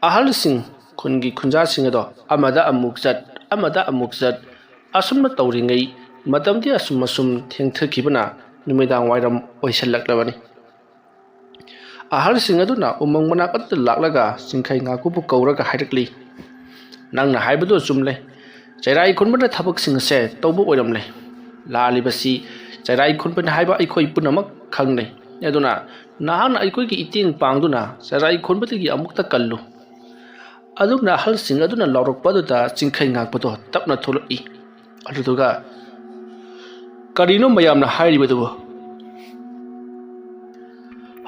ꯑꯍꯜꯁꯤꯡ ꯈꯨꯟꯒꯤ ꯈꯨꯟꯖꯥꯁꯤꯡ ꯑꯗꯣ ꯑꯃꯗ ꯑꯃꯨꯛ ꯆꯠ ꯑꯁꯨꯝꯅ ꯇꯧꯔꯤꯉꯩ ꯃꯇꯝꯗꯤ ꯑꯁꯨꯝ ꯊꯦꯡꯊꯈꯤꯕꯅ ꯅꯨꯃꯤꯗꯥꯡ ꯋꯥꯏꯔꯝ ꯑꯣꯏꯁꯜꯂꯛꯂꯕꯅꯤ ꯑꯍꯜꯁꯤꯡ ꯑꯗꯨꯅ ꯎꯃꯪ ꯃꯅꯥꯛ ꯑꯗꯨꯗ ꯂꯥꯛꯂꯒ ꯆꯤꯡꯈꯩ ꯉꯥꯛꯄꯕꯨ ꯀꯧꯔꯒ ꯍꯥꯏꯔꯛꯂꯤ ꯅꯪꯅ ꯍꯥꯏꯕꯗꯨ ꯆꯨꯝꯂꯦ ꯆꯩꯔꯥꯏꯈꯣꯟꯕꯅ ꯊꯕꯛꯁꯤꯡ ꯑꯁꯦ ꯇꯧꯕ ꯑꯣꯏꯔꯝꯂꯦ ꯂꯥꯜꯂꯤꯕꯁꯤ ꯆꯩꯔꯥꯏꯈꯣꯟꯕꯅ ꯍꯥꯏꯕ ꯑꯩꯈꯣꯏ ꯄꯨꯝꯅꯃꯛ ꯈꯪꯅꯩ ꯑꯗꯨꯅ ꯅꯍꯥꯛꯅ ꯑꯩꯈꯣꯏꯒꯤ ꯏꯇꯦꯡ ꯄꯥꯡꯗꯨꯅ ꯆꯩꯔꯥꯏꯈꯣꯟꯕꯗꯒꯤ ꯑꯃꯨꯛꯇ ꯀꯜꯂꯨ ꯑꯗꯨꯝꯅ ꯑꯍꯜꯁꯤꯡ ꯑꯗꯨꯅ ꯂꯥꯎꯔꯛꯄ ꯑꯗꯨꯗ ꯆꯤꯡꯈꯩ ꯉꯥꯛꯄꯗꯣ ꯇꯞꯅ ꯊꯣꯛꯂꯛꯏ ꯑꯗꯨꯗꯨꯒ ꯀꯔꯤꯅꯣ ꯃꯌꯥꯝꯅ ꯍꯥꯏꯔꯤꯕꯗꯨꯕꯨ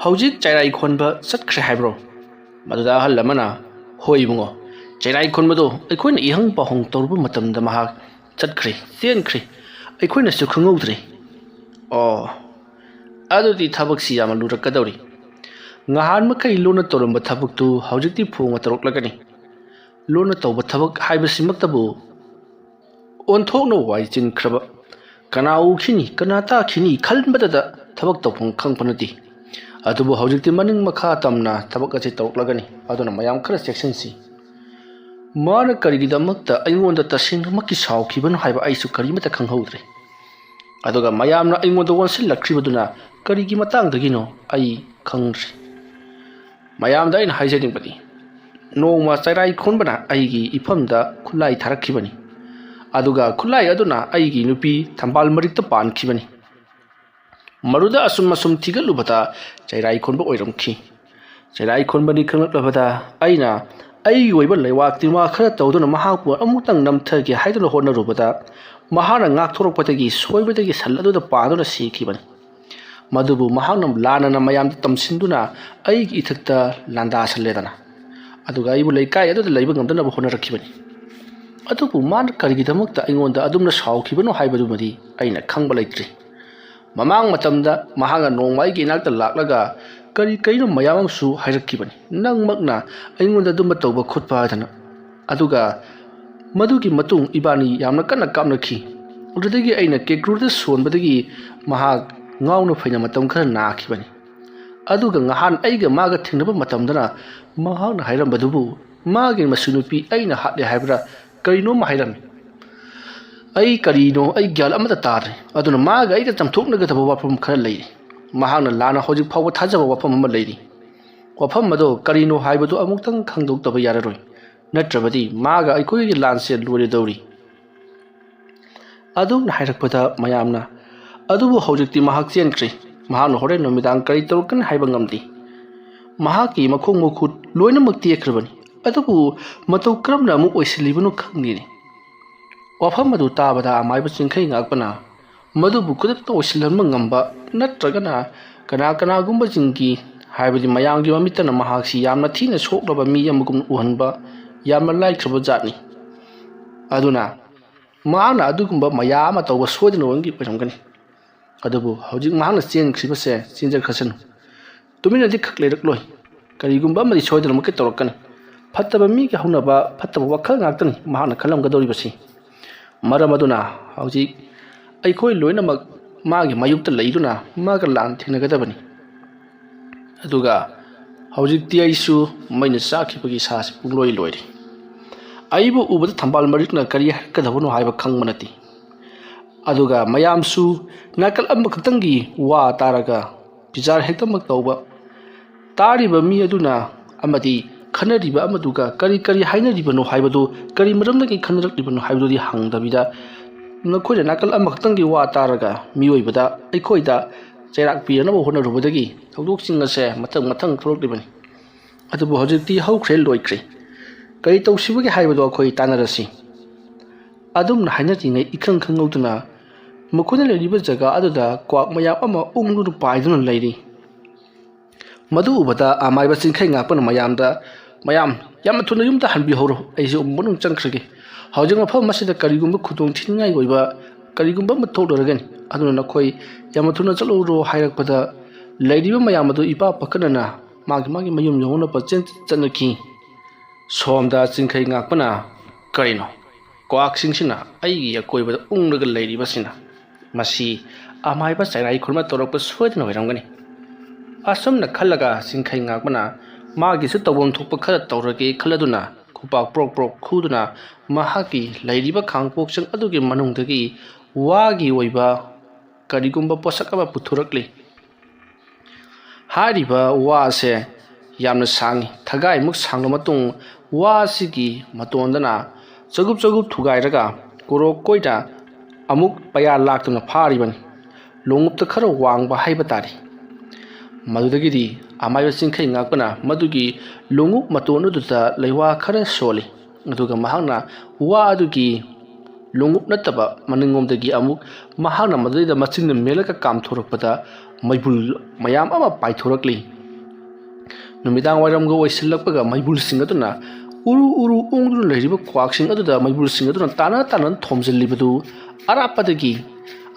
ꯍꯧꯖꯤꯛ ꯆꯩꯔꯥꯏꯈꯣꯟꯕ ꯆꯠꯈ꯭ꯔꯦ ꯍꯥꯏꯕ꯭ꯔꯣ ꯃꯗꯨꯗ ꯑꯍꯜ ꯑꯃꯅ ꯍꯣꯏ ꯏꯕꯨꯡꯉꯣ ꯆꯩꯔꯥꯏꯈꯣꯟꯕꯗꯣ ꯑꯩꯈꯣꯏꯅ ꯏꯍꯪ ꯄꯥꯎꯍꯪ ꯇꯧꯔꯨꯕ ꯃꯇꯝꯗ ꯃꯍꯥꯛ ꯆꯦꯟꯈ꯭ꯔꯦ ꯑꯩꯈꯣꯏꯅꯁꯨ ꯈꯪꯍꯧꯗ꯭ꯔꯦ ꯑꯣ ꯑꯗꯨꯗꯤ ꯊꯕꯛꯁꯤ ꯌꯥꯝꯅ ꯂꯨꯔꯛꯀꯗꯧꯔꯤ ꯉꯍꯥꯟ ꯃꯈꯩ ꯂꯣꯟꯅ ꯇꯧꯔꯝꯕ ꯊꯕꯛꯇꯨ ꯍꯧꯖꯤꯛꯇꯤ ꯐꯣꯡꯅ ꯇꯧꯔꯛꯂꯒꯅꯤ ꯂꯣꯟꯅ ꯇꯧꯕ ꯊꯕꯛ ꯍꯥꯏꯕꯁꯤꯃꯛꯇꯕꯨ ꯑꯣꯟꯊꯣꯛꯅ ꯋꯥꯏ ꯆꯤꯟꯈ꯭ꯔꯕ ꯀꯅꯥ ꯎꯈꯤꯅꯤ ꯀꯅꯥ ꯇꯥꯈꯤꯅꯤ ꯈꯟꯕꯗꯗ ꯊꯕꯛ ꯇꯧꯐꯝ ꯈꯪꯕ ꯅꯠꯇꯦ ꯑꯗꯨꯕꯨ ꯍꯧꯖꯤꯛꯇꯤ ꯃꯅꯤꯡ ꯃꯈꯥ ꯇꯝꯅ ꯊꯕꯛ ꯑꯁꯤ ꯇꯧꯔꯛꯂꯒꯅꯤ ꯑꯗꯨꯅ ꯃꯌꯥꯝ ꯈꯔ ꯆꯦꯛꯁꯤꯟꯁꯤ ꯃꯥꯅ ꯀꯔꯤꯒꯤꯗꯃꯛꯇ ꯑꯩꯉꯣꯟꯗ ꯇꯁꯦꯡꯅꯃꯛꯀꯤ ꯁꯥꯎꯈꯤꯕꯅꯣ ꯍꯥꯏꯕ ꯑꯩꯁꯨ ꯀꯔꯤꯃꯠꯇ ꯈꯪꯍꯧꯗ꯭ꯔꯦ ꯑꯗꯨꯒ ꯃꯌꯥꯝꯅ ꯑꯩꯉꯣꯟꯗ ꯑꯣꯟꯁꯤꯜꯂꯛꯈ꯭ꯔꯤꯕꯗꯨꯅ ꯀꯔꯤꯒꯤ ꯃꯇꯥꯡꯗꯒꯤꯅꯣ ꯑꯩ ꯈꯪꯗ꯭ꯔꯤ ꯃꯌꯥꯝꯗ ꯑꯩꯅ ꯍꯥꯏꯖꯅꯤꯡꯕꯗꯤ ꯅꯣꯡꯃ ꯆꯩꯔꯥꯏꯈꯣꯟꯕꯅ ꯑꯩꯒꯤ ꯏꯐꯝꯗ ꯈꯨꯠꯂꯥꯏ ꯊꯥꯔꯛꯈꯤꯕꯅꯤ ꯑꯗꯨꯒ ꯈꯨꯠꯂꯥꯏ ꯑꯗꯨꯅ ꯑꯩꯒꯤ ꯅꯨꯄꯤ ꯊꯝꯕꯥꯜ ꯃꯔꯤꯛꯇ ꯄꯥꯟꯈꯤꯕꯅꯤ ꯃꯗꯨꯗ ꯑꯁꯨꯝ ꯊꯤꯒꯠꯂꯨꯕꯗ ꯆꯩꯔꯥꯏꯈꯣꯟꯕ ꯑꯣꯏꯔꯝꯈꯤ ꯆꯩꯔꯥꯏꯈꯣꯟꯕꯅꯤ ꯈꯪꯂꯛꯂꯕꯗ ꯑꯩꯅ ꯑꯩꯒꯤ ꯑꯣꯏꯕ ꯂꯩꯋꯥꯛ ꯇꯤꯟꯋꯥ ꯈꯔ ꯇꯧꯗꯨꯅ ꯃꯍꯥꯛꯄꯨ ꯑꯃꯨꯛꯇꯪ ꯅꯝꯊꯒꯦ ꯍꯥꯏꯗꯨꯅ ꯍꯣꯠꯅꯔꯨꯕꯗ ꯃꯍꯥꯛꯅ ꯉꯥꯛꯊꯣꯔꯛꯄꯗꯒꯤ ꯁꯣꯏꯕꯗꯒꯤ ꯁꯜ ꯑꯗꯨꯗ ꯄꯥꯗꯨꯅ ꯁꯤꯈꯤꯕꯅꯤ ꯃꯗꯨꯕꯨ ꯃꯍꯥꯛꯅ ꯂꯥꯟꯅꯅ ꯃꯌꯥꯝꯗ ꯇꯝꯁꯤꯟꯗꯨꯅ ꯑꯩꯒꯤ ꯏꯊꯛꯇ ꯂꯥꯟꯗꯥꯁꯜꯂꯦꯗꯅ ꯑꯗꯨꯒ ꯑꯩꯕꯨ ꯂꯩꯀꯥꯏ ꯑꯗꯨꯗ ꯂꯩꯕ ꯉꯝꯗꯅꯕ ꯍꯣꯠꯅꯔꯛꯈꯤꯕꯅꯤ ꯑꯗꯨꯕꯨ ꯃꯥꯅ ꯀꯔꯤꯒꯤꯗꯃꯛꯇ ꯑꯩꯉꯣꯟꯗ ꯑꯗꯨꯝꯅ ꯁꯥꯎꯈꯤꯕꯅꯣ ꯍꯥꯏꯕꯗꯨꯃꯗꯤ ꯑꯩꯅ ꯈꯪꯕ ꯂꯩꯇ꯭ꯔꯤ ꯃꯃꯥꯡ ꯃꯇꯝꯗ ꯃꯍꯥꯛꯅ ꯅꯣꯡꯃ ꯑꯩꯒꯤ ꯏꯅꯥꯛꯇ ꯂꯥꯛꯂꯒ ꯀꯔꯤꯅꯣ ꯃꯌꯥꯝ ꯑꯃꯁꯨ ꯍꯥꯏꯔꯛꯈꯤꯕꯅꯤ ꯅꯪꯃꯛꯅ ꯑꯩꯉꯣꯟꯗ ꯑꯗꯨꯝꯕ ꯇꯧꯕ ꯈꯣꯠꯄ ꯍꯥꯏꯗꯅ ꯑꯗꯨꯒ ꯃꯗꯨꯒꯤ ꯃꯇꯨꯡ ꯏꯕꯥꯅꯤ ꯌꯥꯝꯅ ꯀꯟꯅ ꯀꯥꯞꯅꯈꯤ ꯑꯗꯨꯗꯒꯤ ꯑꯩꯅ ꯀꯦꯀ꯭ꯔꯨꯗ ꯁꯣꯟꯕꯗꯒꯤ ꯃꯍꯥꯛ ꯉꯥꯎꯅ ꯐꯩꯅ ꯃꯇꯝꯈꯔ ꯅꯥꯈꯤꯕꯅꯤ ꯑꯗꯨꯒ ꯉꯍꯥꯟ ꯑꯩꯒ ꯃꯥꯒ ꯊꯦꯡꯅꯕ ꯃꯇꯝꯗꯅ ꯃꯍꯥꯛꯅ ꯍꯥꯏꯔꯝꯕꯗꯨꯕꯨ ꯃꯥꯒꯤ ꯃꯁꯨ ꯅꯨꯄꯤ ꯑꯩꯅ ꯍꯥꯠꯂꯦ ꯍꯥꯏꯕ꯭ꯔꯥ ꯀꯔꯤꯅꯣꯝꯃ ꯍꯥꯏꯔꯝꯃꯤ ꯑꯩ ꯀꯔꯤꯅꯣ ꯑꯩ ꯒ꯭ꯌꯥꯟ ꯑꯃꯠꯇ ꯇꯥꯗ꯭ꯔꯦ ꯑꯗꯨꯅ ꯃꯥꯒ ꯑꯩꯒ ꯆꯥꯝꯊꯣꯛꯅꯒꯗꯕ ꯋꯥꯐꯝ ꯈꯔ ꯂꯩꯔꯤ ꯃꯍꯥꯛꯅ ꯂꯥꯟꯅ ꯍꯧꯖꯤꯛ ꯐꯥꯎꯕ ꯊꯥꯖꯕ ꯋꯥꯐꯝ ꯑꯃ ꯂꯩꯔꯤ ꯋꯥꯐꯝ ꯑꯗꯣ ꯀꯔꯤꯅꯣ ꯍꯥꯏꯕꯗꯨ ꯑꯃꯨꯛꯇꯪ ꯈꯪꯗꯣꯛꯇꯕ ꯌꯥꯔꯔꯣꯏ ꯅꯠꯇ꯭ꯔꯕꯗꯤ ꯃꯥꯒ ꯑꯩꯈꯣꯏꯒꯤ ꯂꯥꯟꯁꯦ ꯂꯣꯏꯔꯗꯧꯔꯤ ꯑꯗꯨꯝꯅ ꯍꯥꯏꯔꯛꯄꯗ ꯃꯌꯥꯝꯅ ꯑꯗꯨꯕꯨ ꯍꯧꯖꯤꯛꯇꯤ ꯃꯍꯥꯛ ꯆꯦꯟꯈ꯭ꯔꯦ ꯃꯍꯥꯛꯅ ꯍꯣꯔꯦꯟ ꯅꯨꯃꯤꯗꯥꯡ ꯀꯔꯤ ꯇꯧꯔꯛꯀꯅꯤ ꯍꯥꯏꯕ ꯉꯝꯗꯦ ꯃꯍꯥꯛꯀꯤ ꯃꯈꯣꯡ ꯃꯈꯨꯠ ꯂꯣꯏꯅꯃꯛ ꯇꯦꯛꯈ꯭ꯔꯕꯅꯤ ꯑꯗꯨꯕꯨ ꯃꯇꯧ ꯀꯔꯝꯅ ꯑꯃꯨꯛ ꯑꯣꯏꯁꯤꯜꯂꯤꯕꯅꯣ ꯈꯪꯗꯦꯅꯦ ꯋꯥꯐꯝ ꯑꯗꯨ ꯇꯥꯕꯗ ꯑꯃꯥꯏꯕ ꯆꯤꯡꯈꯩ ꯉꯥꯛꯄꯅ ꯃꯗꯨꯕꯨ ꯈꯨꯗꯛꯇ ꯑꯣꯏꯁꯤꯜꯍꯟꯕ ꯉꯝꯕ ꯅꯠꯇ꯭ꯔꯒꯅ ꯀꯅꯥꯒꯨꯝꯕꯁꯤꯡꯒꯤ ꯍꯥꯏꯕꯗꯤ ꯃꯌꯥꯝꯒꯤ ꯃꯃꯤꯠꯇꯅ ꯃꯍꯥꯛꯁꯤ ꯌꯥꯝꯅ ꯊꯤꯅ ꯁꯣꯛꯂꯕ ꯃꯤ ꯑꯃꯒꯨꯝꯅ ꯎꯍꯟꯕ ꯌꯥꯝꯅ ꯂꯥꯏꯈ꯭ꯔꯕ ꯖꯥꯠꯅꯤ ꯑꯗꯨꯅ ꯃꯍꯥꯛꯅ ꯑꯗꯨꯒꯨꯝꯕ ꯃꯌꯥꯝ ꯑꯃ ꯇꯧꯕ ꯁꯣꯏꯗꯅ ꯑꯣꯏꯔꯝꯒꯅꯤ ꯑꯗꯨꯕꯨ ꯍꯧꯖꯤꯛ ꯃꯍꯥꯛꯅ ꯆꯦꯟꯈ꯭ꯔꯤꯕꯁꯦ ꯆꯦꯟꯖꯈ꯭ꯔꯁꯅꯨ ꯇꯨꯃꯤꯟꯅꯗꯤ ꯈꯛ ꯂꯩꯔꯛꯂꯣꯏ ꯀꯔꯤꯒꯨꯝꯕ ꯑꯃꯗꯤ ꯁꯣꯏꯗꯅꯃꯛꯀꯤ ꯇꯧꯔꯛꯀꯅꯤ ꯐꯠꯇꯕ ꯃꯤꯒꯤ ꯍꯧꯅꯕ ꯐꯠꯇꯕ ꯋꯥꯈꯜ ꯉꯥꯛꯇꯅꯤ ꯃꯍꯥꯛꯅ ꯈꯜꯂꯝꯒꯗꯧꯔꯤꯕꯁꯤ ꯃꯔꯝ ꯑꯗꯨꯅ ꯍꯧꯖꯤꯛ ꯑꯩꯈꯣꯏ ꯂꯣꯏꯅꯃꯛ ꯃꯥꯒꯤ ꯃꯥꯌꯣꯛꯇ ꯂꯩꯗꯨꯅ ꯃꯥꯒ ꯂꯥꯟ ꯊꯦꯡꯅꯒꯗꯕꯅꯤ ꯑꯗꯨꯒ ꯍꯧꯖꯤꯛꯇꯤ ꯑꯩꯁꯨ ꯃꯩꯅ ꯆꯥꯛꯈꯤꯕꯒꯤ ꯁꯥꯁꯤ ꯄꯨꯡꯂꯣꯏ ꯂꯣꯏꯔꯦ ꯑꯩꯕꯨ ꯎꯕꯗ ꯊꯝꯕꯥꯜ ꯃꯔꯤꯛꯅ ꯀꯔꯤ ꯍꯥꯏꯔꯛꯀꯗꯕꯅꯣ ꯍꯥꯏꯕ ꯈꯪꯕ ꯅꯠꯇꯦ ꯑꯗꯨꯒ ꯃꯌꯥꯝꯁꯨ ꯅꯥꯀꯜ ꯑꯃꯈꯛꯇꯪꯒꯤ ꯋꯥ ꯇꯥꯔꯒ ꯕꯤꯆꯥꯔ ꯍꯦꯛꯇꯃꯛ ꯇꯧꯕ ꯇꯥꯔꯤꯕ ꯃꯤ ꯑꯗꯨꯅ ꯑꯃꯗꯤ ꯈꯟꯅꯔꯤꯕ ꯑꯃꯗꯨꯒ ꯀꯔꯤ ꯍꯥꯏꯅꯔꯤꯕꯅꯣ ꯍꯥꯏꯕꯗꯨ ꯀꯔꯤ ꯃꯔꯝꯗꯒꯤ ꯈꯟꯅꯔꯛꯂꯤꯕꯅꯣ ꯍꯥꯏꯕꯗꯨꯗꯤ ꯍꯪꯗꯕꯤꯗ ꯅꯈꯣꯏꯅ ꯅꯥꯀꯜ ꯑꯃꯈꯛꯇꯪꯒꯤ ꯋꯥ ꯇꯥꯔꯒ ꯃꯤꯑꯣꯏꯕꯗ ꯑꯩꯈꯣꯏꯗ ꯆꯩꯔꯥꯛ ꯄꯤꯅꯕ ꯍꯣꯠꯅꯔꯨꯕꯗꯒꯤ ꯊꯧꯗꯣꯛꯁꯤꯡ ꯑꯁꯦ ꯃꯊꯪ ꯊꯣꯛꯂꯛꯂꯤꯕꯅꯤ ꯑꯗꯨꯕꯨ ꯍꯧꯖꯤꯛꯇꯤ ꯍꯧꯈ꯭ꯔꯦ ꯂꯣꯏꯈ꯭ꯔꯦ ꯀꯔꯤ ꯇꯧꯁꯤꯕꯒꯦ ꯍꯥꯏꯕꯗꯣ ꯑꯩꯈꯣই ꯇꯥꯟꯅꯔꯁꯤ ꯑꯗꯨꯝꯅ ꯍꯥꯏꯅꯔꯤꯉꯩ ꯏꯈꯪ ꯈꯪꯍꯧꯗꯅ ꯃꯈꯣꯏꯅ ꯂꯩꯔꯤꯕ ꯖꯒꯥ ꯑꯗꯨꯗ ꯀ꯭ꯋꯥꯛ ꯃꯌꯥꯝ ꯑꯃ ꯎꯪꯗꯨꯅ ꯄꯥꯏꯗꯨꯅ ꯂꯩꯔꯤ ꯃꯗꯨ ꯎꯕꯗ ꯑꯃꯥꯏꯕ ꯆꯤꯡꯈꯩ ꯉꯥꯛꯄꯅ ꯃꯌꯥꯝ ꯌꯥꯝꯅ ꯊꯨꯅ ꯌꯨꯝꯗ ꯍꯟꯕꯤꯍꯧꯔꯣ ꯑꯩꯁꯨ ꯃꯅꯨꯡ ꯆꯪꯈ꯭ꯔꯒꯦ ꯍꯧꯖꯤꯛ ꯃꯐꯝ ꯑꯁꯤꯗ ꯀꯔꯤꯒꯨꯝꯕ ꯈꯨꯗꯣꯡꯊꯤꯅꯤꯡꯉꯥꯏ ꯑꯣꯏꯕ ꯀꯔꯤꯒꯨꯝꯕ ꯑꯃ ꯊꯣꯛꯂꯔꯒꯅꯤ ꯑꯗꯨꯅ ꯅꯈꯣꯏ ꯌꯥꯝꯅ ꯊꯨꯅ ꯆꯠꯂꯨꯔꯣ ꯍꯥꯏꯔꯛꯄꯗ ꯂꯩꯔꯤꯕ ꯃꯌꯥꯝ ꯑꯗꯨ ꯏꯄꯥ ꯄꯥꯈꯠꯅꯅ ꯃꯥꯒꯤ ꯃꯌꯨꯝ ꯌꯧꯅꯕ ꯆꯠꯅꯈꯤ ꯁꯣꯝꯗ ꯆꯤꯡꯈꯩ ꯉꯥꯛꯄꯅ ꯀꯔꯤꯅꯣ ꯀ꯭ꯋꯥꯛꯁꯤꯡꯁꯤꯅ ꯑꯩꯒꯤ ꯑꯀꯣꯏꯕꯗ ꯎꯪꯂꯒ ꯂꯩꯔꯤꯕꯁꯤꯅ ꯃꯁꯤ ꯑꯃꯥꯏꯕ ꯆꯩꯔꯥꯏ ꯈꯨꯟꯕ ꯇꯧꯔꯛꯄ ꯁꯣꯏꯗꯅ ꯑꯣꯏꯔꯝꯒꯅꯤ ꯑꯁꯨꯝꯅ ꯈꯜꯂꯒ ꯆꯤꯡꯈꯩ ꯉꯥꯛꯄꯅ ꯃꯥꯒꯤꯁꯨ ꯇꯧꯐꯝ ꯊꯣꯛꯄ ꯈꯔ ꯇꯧꯔꯒꯦ ꯈꯜꯂꯗꯨꯅ ꯈꯨꯄꯥꯛ ꯄ꯭ꯔꯣꯛ ꯈꯨꯗꯨꯅ ꯃꯍꯥꯛꯀꯤ ꯂꯩꯔꯤꯕ ꯈꯥꯡꯄꯣꯛꯁꯪ ꯑꯗꯨꯒꯤ ꯃꯅꯨꯡꯗꯒꯤ ꯋꯥꯒꯤ ꯑꯣꯏꯕ ꯀꯔꯤꯒꯨꯝꯕ ꯄꯣꯠꯁꯛ ꯑꯃ ꯄꯨꯊꯣꯔꯛꯂꯤ ꯍꯥꯏꯔꯤꯕ ꯋꯥ ꯑꯁꯦ ꯌꯥꯝꯅ ꯁꯥꯡꯉꯤ ꯊꯒꯥꯏꯃꯨꯛ ꯁꯥꯡꯂ ꯃꯇꯨꯡ ꯋꯥ ꯑꯁꯤꯒꯤ ꯃꯇꯣꯟꯗꯅ ꯆꯒꯨꯞ ꯊꯨꯒꯥꯏꯔꯒ ꯀꯣꯔꯣꯛ ꯀꯣꯏꯅ ꯑꯃꯨꯛ ꯄꯩꯌꯥ ꯂꯥꯛꯇꯨꯅ ꯐꯥꯔꯤꯕꯅꯤ ꯂꯣꯡꯎꯞꯇ ꯈꯔ ꯋꯥꯡꯕ ꯍꯥꯏꯕ ꯇꯥꯔꯦ ꯃꯗꯨꯗꯒꯤꯗꯤ ꯑꯃꯥꯏꯕ ꯆꯤꯡꯈꯩ ꯉꯥꯛꯄꯅ ꯃꯗꯨꯒꯤ ꯂꯣꯡꯎꯞ ꯃꯇꯣꯟ ꯑꯗꯨꯗ ꯂꯩꯋꯥ ꯈꯔ ꯁꯣꯜꯂꯤ ꯑꯗꯨꯒ ꯃꯍꯥꯛꯅ ꯋꯥ ꯑꯗꯨꯒꯤ ꯂꯣꯡꯎꯞ ꯅꯠꯇꯕ ꯃꯅꯤꯡꯂꯣꯝꯗꯒꯤ ꯑꯃꯨꯛ ꯃꯍꯥꯛꯅ ꯃꯗꯨꯗ ꯃꯆꯤꯟꯅ ꯃꯦꯜꯂꯒ ꯀꯥꯝꯊꯣꯔꯛꯄꯗ ꯃꯩꯕꯨꯜ ꯃꯌꯥꯝ ꯑꯃ ꯄꯥꯏꯊꯣꯔꯛꯂꯤ ꯅꯨꯃꯤꯗꯥꯡ ꯋꯥꯏꯔꯝꯒ ꯑꯣꯏꯁꯤꯜꯂꯛꯄꯒ ꯃꯩꯕꯨꯜꯁꯤꯡ ꯑꯗꯨꯅ ꯎꯔꯨ ꯎꯪꯗꯨꯅ ꯂꯩꯔꯤꯕ ꯀ꯭ꯋꯥꯛꯁꯤꯡ ꯑꯗꯨꯗ ꯃꯩꯕꯨꯜꯁꯤꯡ ꯑꯗꯨꯅ ꯇꯥꯟꯅ ꯊꯣꯝꯖꯤꯜꯂꯤꯕꯗꯨ ꯑꯔꯥꯞꯄꯗꯒꯤ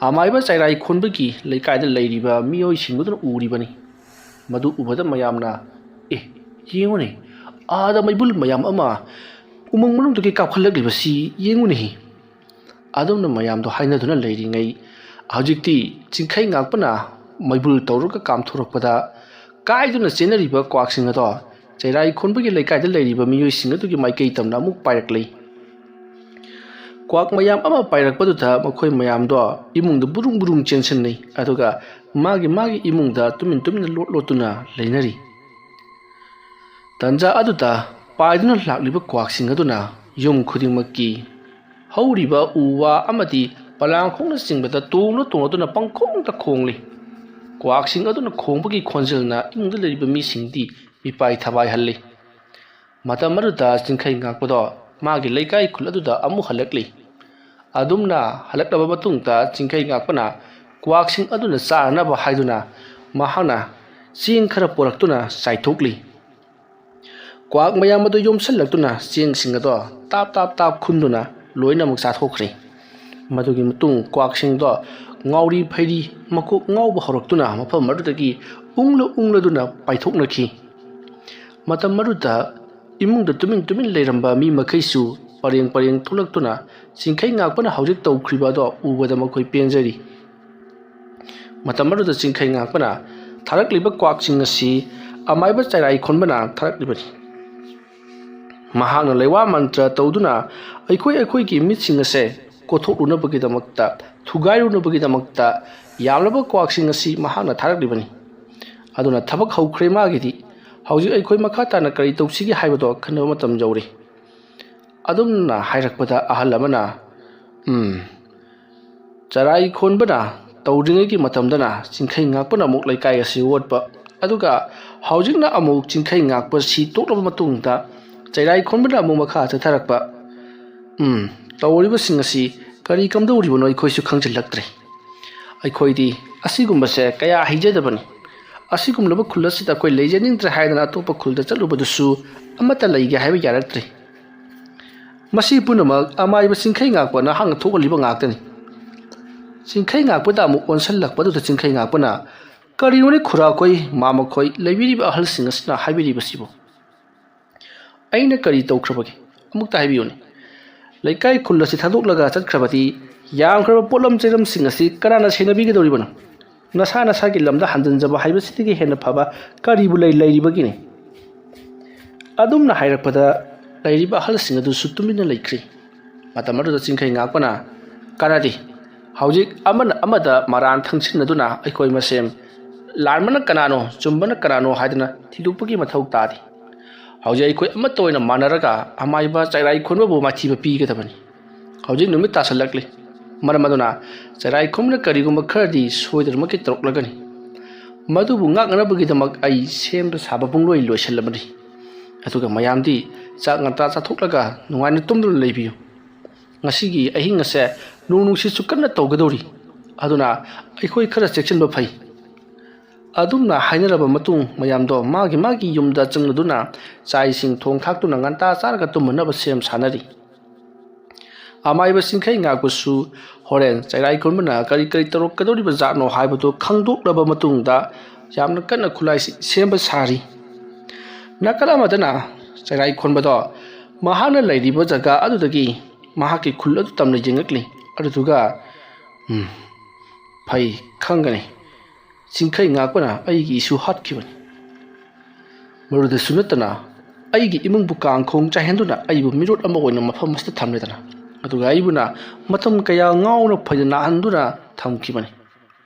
ꯑꯃꯥꯏꯕ ꯆꯩꯔꯥꯏ ꯈꯣꯟꯕꯒꯤ ꯂꯩꯀꯥꯏꯗ ꯂꯩꯔꯤꯕ ꯃꯤꯑꯣꯏꯁꯤꯡ ꯑꯗꯨꯅ ꯎꯔꯤꯕꯅꯤ ꯃꯗꯨ ꯎꯕꯗ ꯃꯌꯥꯝꯅ ꯌꯦꯡꯉꯨꯅꯦ ꯑꯥꯗ ꯃꯩꯕꯨꯜ ꯃꯌꯥꯝ ꯑꯃ ꯎꯃꯪ ꯃꯅꯨꯡꯗꯒꯤ ꯀꯥꯞꯈꯠꯂꯛꯂꯤꯕꯁꯤ ꯌꯦꯡꯉꯨꯅꯦ ꯑꯗꯨꯝꯅ ꯃꯌꯥꯝꯗꯣ ꯍꯥꯏꯅꯗꯨꯅ ꯂꯩꯔꯤꯉꯩ ꯍꯧꯖꯤꯛꯇꯤ ꯆꯤꯡꯈꯩ ꯉꯥꯛꯄꯅ ꯃꯩꯕꯨꯜ ꯇꯧꯔꯒ ꯀꯥꯝꯊꯣꯔꯛꯄꯗ ꯀꯥꯏꯗꯨꯅ ꯆꯦꯟꯅꯔꯤꯕ ꯀ꯭ꯋꯥꯛꯁꯤꯡ ꯑꯗꯣ ꯆꯩꯔꯥꯏ ꯈꯣꯟꯕꯒꯤ ꯂꯩꯀꯥꯏꯗ ꯂꯩꯔꯤꯕ ꯃꯤꯑꯣꯏꯁꯤꯡ ꯑꯗꯨꯒꯤ ꯃꯥꯏꯀꯩ ꯇꯝꯅ ꯑꯃꯨꯛ ꯄꯥꯏꯔꯛꯂꯤ ꯀ꯭ꯋꯥꯛ ꯃꯌꯥꯝ ꯑꯃ ꯄꯥꯏꯔꯛꯄꯗꯨꯗ ꯃꯈꯣꯏ ꯃꯌꯥꯝꯗꯣ ꯏꯃꯨꯡꯗ ꯕꯨꯔꯨꯡ ꯆꯦꯟꯁꯤꯟꯅꯩ ꯑꯗꯨꯒ ꯃꯥꯒꯤ ꯏꯃꯨꯡꯗ ꯇꯨꯃꯤꯟꯅ ꯂꯣꯠꯇꯨꯅ ꯂꯩꯅꯔꯤ ꯇꯟꯖꯥ ꯑꯗꯨꯗ ꯄꯥꯏꯗꯨꯅ ꯂꯥꯛꯂꯤꯕ ꯀ꯭ꯋꯥꯛꯁꯤꯡ ꯑꯗꯨꯅ ꯌꯨꯝ ꯈꯨꯗꯤꯡꯃꯛꯀꯤ ꯍꯧꯔꯤꯕ ꯎ ꯋꯥ ꯑꯃꯗꯤ ꯄꯂꯥꯡꯈꯣꯡꯅꯆꯤꯡꯕꯗ ꯇꯣꯡꯂꯗꯨꯅ ꯄꯪꯈꯣꯡꯗ ꯈꯣꯡꯂꯤ ꯀ꯭ꯋꯥꯛꯁꯤꯡ ꯑꯗꯨꯅ ꯈꯣꯡꯕꯒꯤ ꯈꯣꯟꯖꯦꯜꯅ ꯏꯃꯨꯡꯗ ꯂꯩꯔꯤꯕ ꯃꯤꯁꯤꯡꯗꯤ ꯃꯤꯄꯥꯏ ꯊꯕꯥꯏꯍꯜꯂꯤ ꯃꯇꯝ ꯑꯗꯨꯗ ꯆꯤꯡꯈꯩ ꯉꯥꯛꯄꯗꯣ ꯃꯥꯒꯤ ꯂꯩꯀꯥꯏ ꯈꯨꯜ ꯑꯗꯨꯗ ꯑꯃꯨꯛ ꯍꯜꯂꯛꯂꯤ ꯑꯗꯨꯝꯅ ꯍꯜꯂꯛꯂꯕ ꯃꯇꯨꯡꯗ ꯆꯤꯡꯈꯩ ꯉꯥꯛꯄꯅ ꯀ꯭ꯋꯥꯛꯁꯤꯡ ꯑꯗꯨꯅ ꯆꯥꯅꯅꯕ ꯍꯥꯏꯗꯨꯅ ꯃꯍꯥꯛꯅ ꯆꯦꯡ ꯈꯔ ꯄꯣꯔꯛꯇꯨꯅ ꯆꯥꯏꯊꯣꯛꯂꯤ ꯀ꯭ꯋꯥꯛ ꯃꯌꯥꯝ ꯑꯗꯨ ꯌꯣꯝꯁꯤꯜꯂꯛꯇꯨꯅ ꯆꯦꯡꯁꯤꯡ ꯑꯗꯣ ꯇꯥꯞ ꯈꯨꯟꯗꯨꯅ ꯂꯣꯏꯅꯃꯛ ꯆꯥꯊꯣꯛꯈ꯭ꯔꯦ ꯃꯗꯨꯒꯤ ꯃꯇꯨꯡ ꯀ꯭ꯋꯥꯛꯁꯤꯡꯗꯣ ꯉꯥꯎꯔꯤ ꯐꯩꯔꯤ ꯃꯀꯣꯛ ꯉꯥꯎꯕ ꯍꯧꯔꯛꯇꯨꯅ ꯃꯐꯝ ꯑꯗꯨꯗꯒꯤ ꯎꯪꯂꯗꯨꯅ ꯄꯥꯏꯊꯣꯛꯅꯈꯤ ꯃꯇꯝ ꯑꯗꯨꯗ ꯏꯃꯨꯡꯗ ꯇꯨꯃꯤꯟ ꯂꯩꯔꯝꯕ ꯃꯤ ꯃꯈꯩꯁꯨ ꯄꯔꯦꯡ ꯊꯣꯛꯂꯛꯇꯨꯅ ꯆꯤꯡꯈꯩ ꯉꯥꯛꯄꯅ ꯍꯧꯖꯤꯛ ꯇꯧꯈ꯭ꯔꯤꯕ ꯑꯗꯣ ꯎꯕꯗ ꯃꯈꯣꯏ ꯄꯦꯟꯖꯔꯤ ꯃꯇꯝ ꯑꯗꯨꯗ ꯆꯤꯡꯈꯩ ꯉꯥꯛꯄꯅ ꯊꯥꯔꯛꯂꯤꯕ ꯀ꯭ꯋꯥꯛꯁꯤꯡ ꯑꯁꯤ ꯑꯃꯥꯏꯕ ꯆꯩꯔꯥꯏ ꯈꯣꯟꯕꯅ ꯊꯥꯔꯛꯂꯤꯕꯅꯤ ꯃꯍꯥꯛꯅ ꯂꯩꯋꯥ ꯃꯟꯇ꯭ꯔ ꯇꯧꯗꯨꯅ ꯑꯩꯈꯣꯏꯒꯤ ꯃꯤꯠꯁꯤꯡ ꯑꯁꯦ ꯀꯣꯊꯣꯛꯂꯨꯅꯕꯒꯤꯗꯃꯛꯇ ꯊꯨꯒꯥꯏꯔꯨꯅꯕꯒꯤꯗꯃꯛꯇ ꯌꯥꯝꯂꯕ ꯀ꯭ꯋꯥꯛꯁꯤꯡ ꯑꯁꯤ ꯃꯍꯥꯛꯅ ꯊꯥꯔꯛꯂꯤꯕꯅꯤ ꯑꯗꯨꯅ ꯊꯕꯛ ꯍꯧꯈ꯭ꯔꯦ ꯃꯥꯒꯤꯗꯤ ꯍꯧꯖꯤꯛ ꯑꯩꯈꯣꯏ ꯃꯈꯥ ꯇꯥꯅ ꯀꯔꯤ ꯇꯧꯁꯤꯒꯦ ꯍꯥꯏꯕꯗꯣ ꯈꯟꯅꯕ ꯃꯇꯝ ꯌꯧꯔꯦ ꯑꯗꯨꯝꯅ ꯍꯥꯏꯔꯛꯄꯗ ꯑꯍꯜ ꯑꯃꯅ ꯆꯔꯥꯏ ꯈꯣꯟꯕꯅ ꯇꯧꯔꯤꯉꯩꯒꯤ ꯃꯇꯝꯗꯅ ꯆꯤꯡꯈꯩ ꯉꯥꯛꯄꯅ ꯑꯃꯨꯛ ꯂꯩꯀꯥꯏ ꯑꯁꯤ ꯑꯣꯠꯄ ꯑꯗꯨꯒ ꯍꯧꯖꯤꯛꯅ ꯑꯃꯨꯛ ꯆꯤꯡꯈꯩ ꯉꯥꯛꯄ ꯁꯤ ꯇꯣꯛꯂꯕ ꯃꯇꯨꯡꯗ ꯆꯩꯔꯥꯏ ꯈꯣꯟꯕꯅ ꯑꯃꯨꯛ ꯃꯈꯥ ꯆꯠꯊꯔꯛꯄ ꯇꯧꯔꯤꯕꯁꯤꯡ ꯑꯁꯤ ꯀꯔꯤ ꯀꯝꯗꯧꯔꯤꯕꯅꯣ ꯑꯩꯈꯣꯏꯁꯨ ꯈꯪꯖꯤꯜꯂꯛꯇ꯭ꯔꯦ ꯑꯩꯈꯣꯏꯗꯤ ꯑꯁꯤꯒꯨꯝꯕꯁꯦ ꯀꯌꯥ ꯍꯩꯖꯗꯕꯅꯤ ꯑꯁꯤꯒꯨꯝꯂꯕ ꯈꯨꯜ ꯑꯁꯤꯗ ꯑꯩꯈꯣꯏ ꯂꯩꯖꯅꯤꯡꯗ꯭ꯔꯦ ꯍꯥꯏꯗꯅ ꯑꯇꯣꯞꯄ ꯈꯨꯜꯗ ꯆꯠꯂꯨꯕꯗꯨꯁꯨ ꯑꯃꯠꯇ ꯂꯩꯒꯦ ꯍꯥꯏꯕ ꯌꯥꯔꯛꯇ꯭ꯔꯤ ꯃꯁꯤ ꯄꯨꯝꯅꯃꯛ ꯑꯃꯥꯏꯕ ꯆꯤꯡꯈꯩ ꯉꯥꯛꯄ ꯅꯍꯥꯛꯅ ꯊꯣꯛꯍꯜꯂꯤꯕ ꯉꯥꯛꯇꯅꯤ ꯆꯤꯡꯈꯩ ꯉꯥꯛꯄꯗ ꯑꯃꯨꯛ ꯑꯣꯟꯁꯤꯜꯂꯛꯄꯗꯨꯗ ꯆꯤꯡꯈꯩ ꯉꯥꯛꯄꯅ ꯀꯔꯤꯅꯣꯅꯦ ꯈꯨꯔꯥꯈꯣꯏ ꯃꯥꯃꯈꯣꯏ ꯂꯩꯕꯤꯔꯤꯕ ꯑꯍꯜꯁꯤꯡ ꯑꯁꯤꯅ ꯍꯥꯏꯕꯤꯔꯤꯕꯁꯤꯕꯨ ꯑꯩꯅ ꯀꯔꯤ ꯇꯧꯈ꯭ꯔꯕꯒꯦ ꯑꯃꯨꯛꯇ ꯍꯥꯏꯕꯤꯌꯨꯅꯦ ꯂꯩꯀꯥꯏ ꯈꯨꯜ ꯑꯁꯤ ꯊꯥꯗꯣꯛꯂꯒ ꯆꯠꯈ꯭ꯔꯕꯗꯤ ꯌꯥꯝꯈ꯭ꯔꯕ ꯄꯣꯠꯂꯝ ꯆꯩꯔꯝꯁꯤꯡ ꯑꯁꯤ ꯀꯅꯥꯅ ꯁꯦꯟꯅꯕꯤꯒꯗꯧꯔꯤꯕꯅꯣ ꯅꯁꯥ ꯅꯁꯥꯒꯤ ꯂꯝꯗ ꯍꯟꯖꯤꯟꯖꯕ ꯍꯥꯏꯕꯁꯤꯗꯒꯤ ꯍꯦꯟꯅ ꯐꯕ ꯀꯔꯤꯕꯨ ꯂꯩꯔꯤꯕꯒꯤꯅꯤ ꯑꯗꯨꯝꯅ ꯍꯥꯏꯔꯛꯄꯗ ꯂꯩꯔꯤꯕ ꯑꯍꯜꯁꯤꯡ ꯑꯗꯨꯁꯨ ꯇꯨꯃꯤꯟꯅ ꯂꯩꯈ꯭ꯔꯤ ꯃꯇꯝ ꯑꯗꯨꯗ ꯆꯤꯡꯈꯩ ꯉꯥꯛꯄꯅ ꯀꯥꯟꯅꯗꯦ ꯍꯧꯖꯤꯛ ꯑꯃꯅ ꯑꯃꯗ ꯃꯔꯥꯟ ꯊꯪꯁꯤꯟꯅꯗꯨꯅ ꯑꯩꯈꯣꯏ ꯃꯁꯦꯟ ꯂꯥꯟꯕꯅ ꯀꯅꯥꯅꯣ ꯆꯨꯝꯕꯅ ꯀꯅꯥꯅꯣ ꯍꯥꯏꯗꯅ ꯊꯤꯗꯣꯛꯄꯒꯤ ꯃꯊꯧ ꯇꯥꯗꯦ ꯍꯧꯖꯤꯛ ꯑꯩꯈꯣꯏ ꯑꯃꯠꯇ ꯑꯣꯏꯅ ꯃꯥꯟꯅꯔꯒ ꯑꯃꯥꯏꯕ ꯆꯩꯔꯥꯏꯈꯣꯟꯕꯕꯨ ꯃꯥꯏꯊꯤꯕ ꯄꯤꯒꯗꯕꯅꯤ ꯍꯧꯖꯤꯛ ꯅꯨꯃꯤꯠ ꯇꯥꯁꯜꯂꯛꯂꯤ ꯃꯔꯝ ꯑꯗꯨꯅ ꯆꯩꯔꯥꯏꯈꯣꯟꯕꯅ ꯀꯔꯤꯒꯨꯝꯕ ꯈꯔꯗꯤ ꯁꯣꯏꯗꯅꯃꯛꯀꯤ ꯇꯧꯔꯛꯂꯒꯅꯤ ꯃꯗꯨꯕꯨ ꯉꯥꯛꯅꯅꯕꯒꯤꯗꯃꯛ ꯑꯩ ꯁꯦꯝꯕ ꯁꯥꯕ ꯄꯨꯡꯂꯣꯏ ꯂꯣꯏꯁꯤꯜꯂꯕꯅꯤ ꯑꯗꯨꯒ ꯃꯌꯥꯝꯗꯤ ꯆꯥꯛ ꯉꯟꯇꯥ ꯆꯥꯊꯣꯛꯂꯒ ꯅꯨꯡꯉꯥꯏꯅ ꯇꯨꯝꯗꯨꯅ ꯂꯩꯕꯤꯌꯨ ꯉꯁꯤꯒꯤ ꯑꯍꯤꯡ ꯑꯁꯦ ꯅꯣꯡ ꯅꯨꯡꯁꯤꯠꯁꯨ ꯀꯟꯅ ꯇꯧꯒꯗꯧꯔꯤ ꯑꯗꯨꯅ ꯑꯩꯈꯣꯏ ꯈꯔ ꯆꯦꯛꯁꯤꯟꯕ ꯐꯩ ꯑꯗꯨꯝꯅ ꯍꯥꯏꯅꯔꯕ ꯃꯇꯨꯡ ꯃꯌꯥꯝꯗꯣ ꯃꯥꯒꯤ ꯌꯨꯝꯗ ꯆꯪꯂꯗꯨꯅ ꯆꯥꯛ ꯏꯁꯤꯡ ꯊꯣꯡ ꯊꯥꯛꯇꯨꯅ ꯉꯟꯇꯥ ꯆꯥꯔꯒ ꯇꯨꯝꯃꯅꯕ ꯁꯦꯝ ꯁꯥꯟꯅꯔꯤ ꯑꯃꯥꯏꯕ ꯆꯤꯡꯈꯩ ꯉꯥꯛꯄꯁꯨ ꯍꯣꯔꯦꯟ ꯆꯩꯔꯥꯏꯈꯣꯟꯕꯅ ꯀꯔꯤ ꯇꯧꯔꯛꯀꯗꯧꯔꯤꯕ ꯖꯥꯠꯅꯣ ꯍꯥꯏꯕꯗꯨ ꯈꯪꯗꯣꯛꯂꯕ ꯃꯇꯨꯡꯗ ꯌꯥꯝꯅ ꯀꯟꯅ ꯈꯨꯠꯂꯥꯏꯁꯤꯡ ꯁꯦꯝꯕ ꯁꯥꯔꯤ ꯅꯥꯀꯜ ꯑꯃꯗꯅ ꯆꯩꯔꯥꯏꯈꯣꯟꯕꯗꯣ ꯃꯍꯥꯛꯅ ꯂꯩꯔꯤꯕ ꯖꯒꯥ ꯑꯗꯨꯗꯒꯤ ꯃꯍꯥꯛꯀꯤ ꯈꯨꯜ ꯑꯗꯨ ꯇꯝꯅ ꯌꯦꯡꯉꯛꯂꯤ ꯑꯗꯨꯗꯨꯒ ꯐꯩ ꯈꯪꯒꯅꯤ ꯆꯤꯡꯈꯩ ꯉꯥꯛꯄꯅ ꯑꯩꯒꯤ ꯏꯁꯨ ꯍꯥꯠꯈꯤꯕꯅꯤ ꯃꯗꯨꯗꯁꯨ ꯅꯠꯇꯅ ꯑꯩꯒꯤ ꯏꯃꯨꯡꯕꯨ ꯀꯥꯡꯈꯣꯡ ꯆꯥꯏꯍꯟꯗꯨꯅ ꯑꯩꯕꯨ ꯃꯤꯔꯣꯠ ꯑꯃ ꯑꯣꯏꯅ ꯃꯐꯝ ꯑꯁꯤꯗ ꯊꯝꯂꯦꯗꯅ ꯑꯗꯨꯒ ꯑꯩꯕꯨꯅ ꯃꯇꯝ ꯀꯌꯥ ꯉꯥꯎꯅ ꯐꯩꯅ ꯅꯥꯍꯟꯗꯨꯅ ꯊꯝꯈꯤꯕꯅꯤ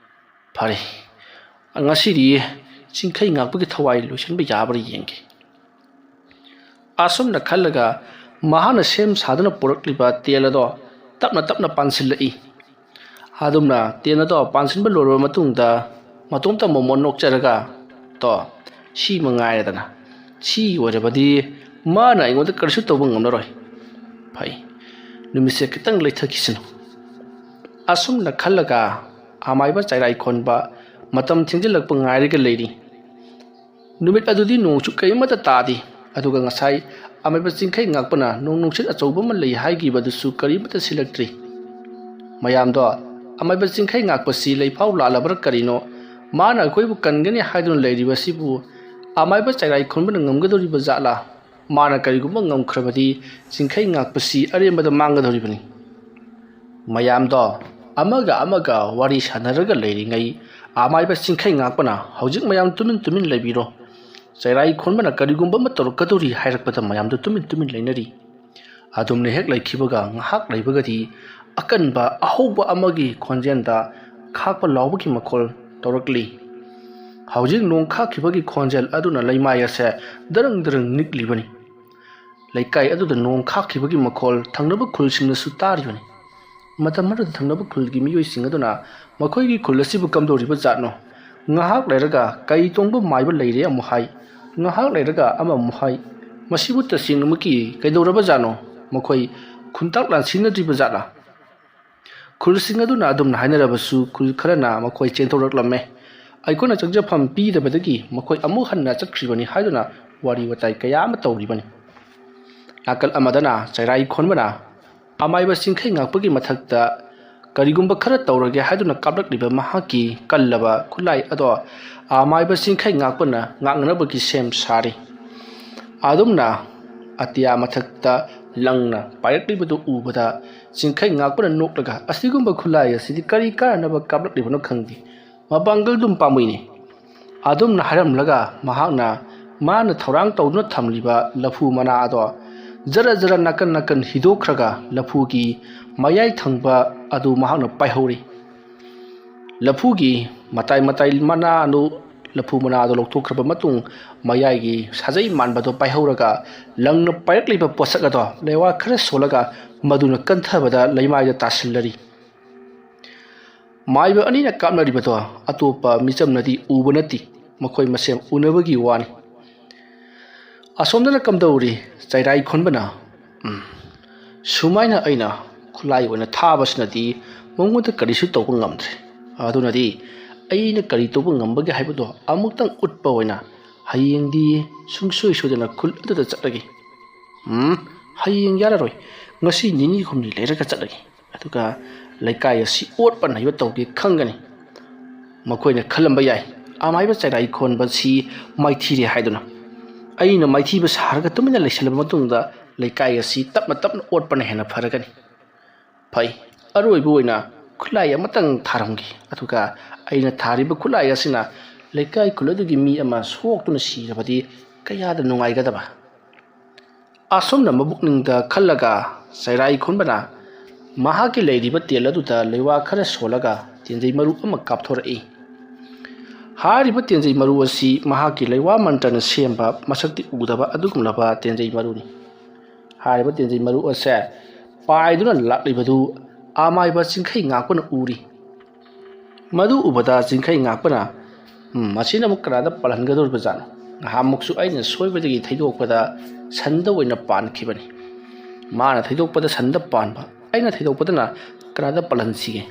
ꯐꯔꯦ ꯉꯁꯤꯗꯤ ꯆꯤꯡꯈꯩ ꯉꯥꯛꯄꯒꯤ ꯊꯋꯥꯏ ꯂꯣꯏꯁꯤꯟꯕ ꯌꯥꯕ꯭ꯔꯥ ꯌꯦꯡꯒꯦ ꯑꯁꯨꯝꯅ ꯈꯜꯂꯒ ꯃꯍꯥꯛꯅ ꯁꯦꯝ ꯁꯥꯗꯨꯅ ꯄꯨꯔꯛꯂꯤꯕ ꯇꯦꯜ ꯑꯗꯣ ꯇꯞꯅ ꯇꯞꯅ ꯄꯥꯟꯁꯤꯜꯂꯛꯏ ꯑꯗꯨꯝꯅ ꯇꯦꯜ ꯑꯗꯣ ꯄꯥꯟꯁꯤꯟꯕ ꯂꯣꯏꯔꯕ ꯃꯇꯨꯡꯗ ꯃꯇꯣꯝꯇ ꯃꯣꯃꯣꯟ ꯅꯣꯛꯆꯔꯒ ꯁꯤ ꯃꯉꯥꯏꯔꯦꯗꯅ ꯁꯤ ꯑꯣꯏꯔꯕꯗꯤ ꯃꯥꯅ ꯑꯩꯉꯣꯟꯗ ꯀꯔꯤꯁꯨ ꯇꯧꯕ ꯉꯝꯂꯔꯣꯏ ꯐꯩ ꯅꯨꯃꯤꯠꯁꯦ ꯈꯤꯇꯪ ꯂꯩꯊꯈꯤꯁꯅꯨ ꯑꯁꯨꯝꯅ ꯈꯜꯂꯒ ꯑꯃꯥꯏꯕ ꯆꯩꯔꯥꯏꯈꯣꯟꯕ ꯃꯇꯝ ꯊꯦꯡꯖꯤꯜꯂꯛꯄ ꯉꯥꯏꯔꯒ ꯂꯩꯔꯤ ꯅꯨꯃꯤꯠ ꯑꯗꯨꯗꯤ ꯅꯣꯡꯁꯨ ꯀꯔꯤꯃꯠꯇ ꯇꯥꯗꯦ ꯑꯗꯨꯒ ꯉꯁꯥꯏ ꯑꯃꯥꯏꯕ ꯆꯤꯡꯈꯩ ꯉꯥꯛꯄꯅ ꯅꯣꯡ ꯅꯨꯡꯁꯤꯠ ꯑꯆꯧꯕ ꯑꯃ ꯂꯩ ꯍꯥꯏꯈꯤꯕꯗꯨꯁꯨ ꯀꯔꯤꯃꯠꯇ ꯁꯤꯜꯂꯛꯇ꯭ꯔꯤ ꯃꯌꯥꯝꯗꯣ ꯑꯃꯥꯏꯕ ꯆꯤꯡꯈꯩ ꯉꯥꯛꯄꯁꯤ ꯂꯩꯐꯥꯎ ꯂꯥꯜꯂꯕ꯭ꯔꯥ ꯀꯔꯤꯅꯣ ꯃꯥꯅ ꯑꯩꯈꯣꯏꯕꯨ ꯀꯟꯒꯅꯤ ꯍꯥꯏꯗꯨꯅ ꯂꯩꯔꯤꯕꯁꯤꯕꯨ ꯑꯃꯥꯏꯕ ꯆꯩꯔꯥꯏꯈꯣꯟꯕꯅ ꯉꯝꯒꯗꯧꯔꯤꯕ ꯖꯥꯠꯂꯥ ꯃꯥꯅ ꯀꯔꯤꯒꯨꯝꯕ ꯉꯝꯈ꯭ꯔꯕꯗꯤ ꯆꯤꯡꯈꯩ ꯉꯥꯛꯄꯁꯤ ꯑꯔꯦꯝꯕꯗ ꯃꯥꯡꯒꯗꯧꯔꯤꯕꯅꯤ ꯃꯌꯥꯝꯗꯣ ꯑꯃꯒ ꯋꯥꯔꯤ ꯁꯥꯟꯅꯔꯒ ꯂꯩꯔꯤꯉꯩ ꯑꯃꯥꯏꯕ ꯆꯤꯡꯈꯩ ꯉꯥꯛꯄꯅ ꯍꯧꯖꯤꯛ ꯃꯌꯥꯝ ꯇꯨꯃꯤꯟ ꯂꯩꯕꯤꯔꯣ ꯆꯩꯔꯥꯏꯈꯣꯟꯕꯅ ꯀꯔꯤꯒꯨꯝꯕ ꯑꯃ ꯇꯧꯔꯛꯀꯗꯧꯔꯤ ꯍꯥꯏꯔꯛꯄꯗ ꯃꯌꯥꯝꯗꯣ ꯇꯨꯃꯤꯟ ꯂꯩꯅꯔꯤ ꯑꯗꯨꯝꯅ ꯍꯦꯛ ꯂꯩꯈꯤꯕꯒ ꯉꯥꯏꯍꯥꯛ ꯂꯩꯕꯒꯗꯤ ꯑꯀꯟꯕ ꯑꯍꯧꯕ ꯑꯃꯒꯤ ꯈꯣꯟꯖꯦꯜꯗ ꯈꯥꯛꯄ ꯂꯥꯎꯕꯒꯤ ꯃꯈꯣꯜ ꯇꯧꯔꯛꯂꯤ ꯍꯧꯖꯤꯛ ꯅꯣꯡ ꯈꯥꯛꯈꯤꯕꯒꯤ ꯈꯣꯟꯖꯦꯜ ꯑꯗꯨꯅ ꯂꯩꯃꯥꯏ ꯑꯁꯦ ꯗꯔꯪ ꯅꯤꯛꯂꯤꯕꯅꯤ ꯂꯩꯀꯥꯏ ꯑꯗꯨꯗ ꯅꯣꯡ ꯈꯥꯛꯈꯤꯕꯒꯤ ꯃꯈꯣꯜ ꯊꯪꯅꯕ ꯈꯨꯜꯁꯤꯡꯅꯁꯨ ꯇꯥꯔꯤꯕꯅꯤ ꯃꯇꯝ ꯑꯗꯨꯗ ꯊꯪꯅꯕ ꯈꯨꯜꯒꯤ ꯃꯤꯑꯣꯏꯁꯤꯡ ꯑꯗꯨꯅ ꯃꯈꯣꯏꯒꯤ ꯈꯨꯜ ꯑꯁꯤꯕꯨ ꯀꯝꯗꯧꯔꯤꯕ ꯖꯥꯠꯅꯣ ꯉꯥꯏꯍꯥꯛ ꯂꯩꯔꯒ ꯀꯩ ꯇꯣꯡꯕ ꯃꯥꯏꯕ ꯂꯩꯔꯦ ꯑꯃꯨꯛ ꯍꯥꯏ ꯉꯥꯏꯍꯥꯛ ꯂꯩꯔꯒ ꯑꯃꯨꯛ ꯍꯥꯏ ꯃꯁꯤꯕꯨ ꯇꯁꯦꯡꯅꯃꯛꯀꯤ ꯀꯩꯗꯧꯔꯕ ꯖꯥꯠꯅꯣ ꯃꯈꯣꯏ ꯈꯨꯟꯇꯥꯛ ꯂꯥꯟꯁꯤꯟꯅꯗ꯭ꯔꯤꯕ ꯖꯥꯠꯂꯥ ꯈꯨꯜꯁꯤꯡ ꯑꯗꯨꯅ ꯑꯗꯨꯝꯅ ꯍꯥꯏꯅꯔꯕꯁꯨ ꯈꯨꯜ ꯈꯔꯅ ꯃꯈꯣꯏ ꯆꯦꯟꯊꯣꯔꯛꯂꯝꯃꯦ ꯑꯩꯈꯣꯏꯅ ꯆꯪꯖꯐꯝ ꯄꯤꯗꯕꯗꯒꯤ ꯃꯈꯣꯏ ꯑꯃꯨꯛ ꯍꯟꯅ ꯆꯠꯈ꯭ꯔꯤꯕꯅꯤ ꯍꯥꯏꯗꯨꯅ ꯋꯥꯔꯤ ꯋꯥꯇꯥꯏ ꯀꯌꯥ ꯑꯃ ꯇꯧꯔꯤꯕꯅꯤ ꯅꯥꯀꯜ ꯑꯃꯗꯅ ꯆꯩꯔꯥꯏꯈꯣꯟꯕꯅ ꯑꯃꯥꯏꯕ ꯆꯤꯡꯈꯩ ꯉꯥꯛꯄꯒꯤ ꯃꯊꯛꯇ ꯀꯔꯤꯒꯨꯝꯕ ꯈꯔ ꯇꯧꯔꯒꯦ ꯍꯥꯏꯗꯨꯅ ꯀꯥꯞꯂꯛꯂꯤꯕ ꯃꯍꯥꯛꯀꯤ ꯀꯜꯂꯕ ꯈꯨꯠꯂꯥꯏ ꯑꯗꯣ ꯑꯃꯥꯏꯕ ꯆꯤꯡꯈꯩ ꯉꯥꯛꯄꯅ ꯉꯥꯛꯅꯅꯕꯒꯤ ꯁꯦꯝ ꯁꯥꯔꯤ ꯑꯗꯨꯝꯅ ꯑꯇꯤꯌꯥ ꯃꯊꯛꯇ ꯂꯪꯅ ꯄꯥꯏꯔꯛꯂꯤꯕꯗꯨ ꯎꯕꯗ ꯆꯤꯡꯈꯩ ꯉꯥꯛꯄꯅ ꯅꯣꯛꯂꯒ ꯑꯁꯤꯒꯨꯝꯕ ꯈꯨꯠꯂꯥꯏ ꯑꯁꯤꯗꯤ ꯀꯔꯤ ꯀꯥꯟꯅꯕ ꯀꯥꯞꯂꯛꯂꯤꯕꯅꯣ ꯈꯪꯗꯦ ꯃꯄꯥꯡꯒꯜꯗꯨꯝ ꯄꯥꯝꯃꯨꯏꯅꯤ ꯑꯗꯨꯝꯅ ꯍꯥꯏꯔꯝꯂꯒ ꯃꯍꯥꯛꯅ ꯃꯥꯅ ꯊꯧꯔꯥꯡ ꯇꯧꯗꯨꯅ ꯊꯝꯂꯤꯕ ꯂꯐꯨ ꯃꯅꯥ ꯑꯗꯣ ꯖꯔ ꯅꯥꯀꯟ ꯍꯤꯗꯣꯛꯈ꯭ꯔꯒ ꯂꯐꯨꯒꯤ ꯃꯌꯥꯏ ꯊꯪꯕ ꯑꯗꯨ ꯃꯍꯥꯛꯅ ꯄꯥꯏꯍꯧꯔꯤ ꯂꯐꯨꯒꯤ ꯃꯇꯥꯏ ꯃꯅꯥꯗꯨ ꯂꯐꯨ ꯃꯅꯥꯗꯣ ꯂꯧꯊꯣꯛꯈ꯭ꯔꯕ ꯃꯇꯨꯡ ꯃꯌꯥꯏꯒꯤ ꯁꯥꯖꯩ ꯃꯥꯟꯕꯗꯣ ꯄꯥꯏꯍꯧꯔꯒ ꯂꯪꯅ ꯄꯥꯏꯔꯛꯂꯤꯕ ꯄꯣꯠꯁꯛ ꯑꯗꯣ ꯂꯩꯋꯥ ꯈꯔ ꯁꯣꯜꯂꯒ ꯃꯗꯨꯅ ꯀꯟꯊꯕꯗ ꯂꯩꯃꯥꯏꯗ ꯇꯥꯁꯤꯜꯂꯔꯤ ꯃꯥꯏꯕ ꯑꯅꯤꯅ ꯀꯥꯞꯅꯔꯤꯕꯗꯣ ꯑꯇꯣꯞꯄ ꯃꯤꯆꯝꯅꯗꯤ ꯎꯕ ꯅꯠꯇꯦ ꯃꯈꯣꯏ ꯃꯁꯦꯟ ꯎꯅꯕꯒꯤ ꯋꯥꯅꯤ ꯑꯁꯣꯝꯗꯅ ꯀꯝꯗꯧꯔꯤ ꯆꯩꯔꯥꯏꯈꯣꯟꯕꯅ ꯁꯨꯃꯥꯏꯅ ꯑꯩꯅ ꯈꯨꯠꯂꯥꯏ ꯑꯣꯏꯅ ꯊꯥꯕꯁꯤꯅꯗꯤ ꯃꯉꯣꯟꯗ ꯀꯔꯤꯁꯨ ꯇꯧꯕ ꯉꯝꯗ꯭ꯔꯦ ꯑꯗꯨꯅꯗꯤ ꯑꯩꯅ ꯀꯔꯤ ꯇꯧꯕ ꯉꯝꯕꯒꯦ ꯍꯥꯏꯕꯗꯣ ꯑꯃꯨꯛꯇꯪ ꯎꯠꯄ ꯑꯣꯏꯅ ꯍꯌꯦꯡꯗꯤ ꯁꯨꯡꯁꯣꯏ ꯁꯣꯏꯗꯅ ꯈꯨꯜ ꯑꯗꯨꯗ ꯆꯠꯂꯒꯦ꯫ ꯍꯌꯦꯡ ꯌꯥꯔꯔꯣꯏ, ꯉꯁꯤ ꯅꯤꯅꯤ ꯍꯨꯝꯅꯤ ꯂꯩꯔꯒ ꯆꯠꯂꯒꯦ, ꯑꯗꯨꯒ ꯂꯩꯀꯥꯏ ꯑꯁꯤ ꯑꯣꯠꯄ ꯅꯩꯕ ꯇꯧꯒꯦ ꯈꯪꯒꯅꯤ꯫ ꯃꯈꯣꯏꯅ ꯈꯜꯂꯝꯕ ꯌꯥꯏ ꯑꯃꯥꯏꯕ ꯆꯩꯔꯥꯏ ꯈꯣꯟꯕꯁꯤ ꯃꯥꯏꯊꯤꯔꯦ ꯍꯥꯏꯗꯨꯅ꯫ ꯑꯩꯅ ꯃꯥꯏꯊꯤꯕ ꯁꯥꯔꯒ ꯇꯨꯃꯤꯟꯅ ꯂꯩꯁꯤꯜꯂꯕ ꯃꯇꯨꯡꯗ ꯂꯩꯀꯥꯏ ꯑꯁꯤ ꯇꯞꯅ ꯇꯞꯅ ꯑꯣꯠꯄꯅ ꯍꯦꯟꯅ ꯐꯔꯒꯅꯤ꯫ ꯐꯩ, ꯑꯔꯣꯏꯕ ꯑꯣꯏꯅ ꯈꯨꯠꯂꯥꯏ ꯑꯃꯇꯪ ꯊꯥꯔꯝꯒꯦ, ꯑꯗꯨꯒ ꯑꯩꯅ ꯊꯥꯔꯤꯕ ꯈꯨꯠꯂꯥꯏ ꯑꯁꯤꯅ ꯂꯩꯀꯥꯏ ꯈꯨꯜ ꯑꯗꯨꯒꯤ ꯃꯤ ꯑꯃ ꯁꯣꯛꯇꯨꯅ ꯁꯤꯔꯕꯗꯤ ꯀꯌꯥꯗ ꯅꯨꯡꯉꯥꯏꯒꯗꯕ꯫ ꯑꯁꯨꯝꯅ ꯃꯕꯨꯛꯅꯤꯡꯗ ꯈꯜꯂꯒ ꯆꯩꯔꯥꯏ ꯈꯣꯟꯕꯅ ꯃꯍꯥꯛꯀꯤ ꯂꯩꯔꯤꯕ ꯇꯦꯜ ꯑꯗꯨꯗ ꯂꯩꯋꯥ ꯈꯔ ꯁꯣꯜꯂꯒ ꯇꯦꯟꯖꯩ ꯃꯔꯨ ꯑꯃ ꯀꯥꯞꯊꯣꯔꯛꯏ꯫ ꯍꯥꯏꯔꯤꯕ ꯇꯦꯟꯖꯩ ꯃꯔꯨ ꯑꯁꯤ ꯃꯍꯥꯛꯀꯤ ꯂꯩꯋꯥ ꯃꯟꯇ꯭ꯔꯅ ꯁꯦꯝꯕ ꯃꯁꯛꯇꯤ ꯎꯗꯕ ꯑꯗꯨꯒꯨꯝꯂꯕ ꯇꯦꯟꯖꯩ ꯃꯔꯨꯅꯤ꯫ ꯍꯥꯏꯔꯤꯕ ꯇꯦꯟꯖꯩ ꯃꯔꯨ ꯑꯁꯦ ꯄꯥꯏꯗꯨꯅ ꯂꯥꯛꯂꯤꯕꯗꯨ ꯑꯃꯥꯏꯕ ꯆꯤꯡꯈꯩ ꯉꯥꯛꯄꯅ ꯎꯔꯤ꯫ ꯃꯗꯨ ꯎꯕꯗ ꯆꯤꯡꯈꯩ ꯉꯥꯛꯄꯅ ꯃꯁꯤꯅ ꯑꯃꯨꯛ ꯀꯅꯥꯗ ꯄꯜꯍꯟꯒꯗꯧꯔꯤꯕꯖꯥꯠꯅꯣ? ꯅꯍꯥꯟꯃꯨꯛꯁꯨ ꯑꯩꯅ ꯁꯣꯏꯕꯗꯒꯤ ꯊꯩꯗꯣꯛꯄꯗ ꯁꯟꯗ ꯑꯣꯏꯅ ꯄꯥꯟꯈꯤꯕꯅꯤ꯫ ꯃꯥꯅ ꯊꯩꯗꯣꯛꯄꯗ ꯁꯟꯗ ꯄꯥꯟꯕ, ꯑꯩꯅ ꯊꯩꯗꯣꯛꯄꯗꯅ ꯀꯅꯥꯗ ꯄꯜꯍꯟꯁꯤꯒꯦ?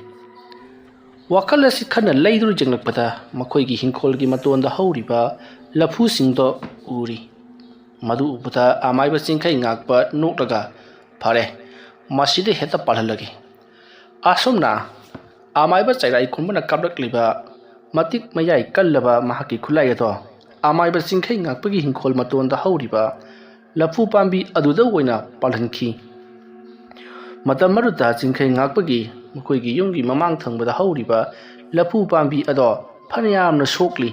ꯋꯥꯈꯜ ꯑꯁꯤ ꯈꯟꯅ ꯂꯩꯗꯨꯅ ꯌꯦꯡꯂꯛꯄꯗ ꯃꯈꯣꯏꯒꯤ ꯍꯤꯡꯈꯣꯜꯒꯤ ꯃꯇꯣꯟꯗ ꯍꯧꯔꯤꯕ ꯂꯐꯨꯁꯤꯡꯗꯣ ꯎꯔꯤ꯫ ꯃꯗꯨ ꯎꯕꯗ ꯑꯃꯥꯏꯕ ꯆꯤꯡꯈꯩ ꯉꯥꯛꯄ ꯅꯣꯛꯂꯒ, ꯐꯔꯦ, ꯃꯁꯤꯗ ꯍꯦꯛꯇ ꯄꯥꯜꯍꯜꯂꯒꯦ꯫ ꯑꯁꯨꯝꯅ ꯑꯃꯥꯏꯕ ꯆꯩꯔꯥꯏ ꯈꯣꯟꯕꯅ ꯀꯥꯞꯂꯛꯂꯤꯕ ꯃꯇꯤꯛ ꯃꯌꯥꯏ ꯀꯜꯂꯕ ꯃꯍꯥꯛꯀꯤ ꯈꯨꯠꯂꯥꯏ ꯑꯗꯣ ꯑꯃꯥꯏꯕ ꯆꯤꯡꯈꯩ ꯉꯥꯛꯄꯒꯤ ꯍꯤꯡꯈꯣꯜ ꯃꯇꯣꯟꯗ ꯍꯧꯔꯤꯕ ꯂꯐꯨ ꯄꯥꯝꯕꯤ ꯑꯗꯨꯗ ꯑꯣꯏꯅ ꯄꯥꯜꯍꯟꯈꯤ꯫ ꯃꯇꯝ ꯑꯗꯨꯗ ꯆꯤꯡꯈꯩ ꯉꯥꯛꯄꯒꯤ ꯃꯈꯣꯏꯒꯤ ꯌꯨꯝꯒꯤ ꯃꯃꯥꯡ ꯊꯪꯕꯗ ꯍꯧꯔꯤꯕ ꯂꯐꯨ ꯄꯥꯝꯕꯤ ꯑꯗꯣ ꯐꯅꯌꯥꯝꯅ ꯁꯣꯛꯂꯤ꯫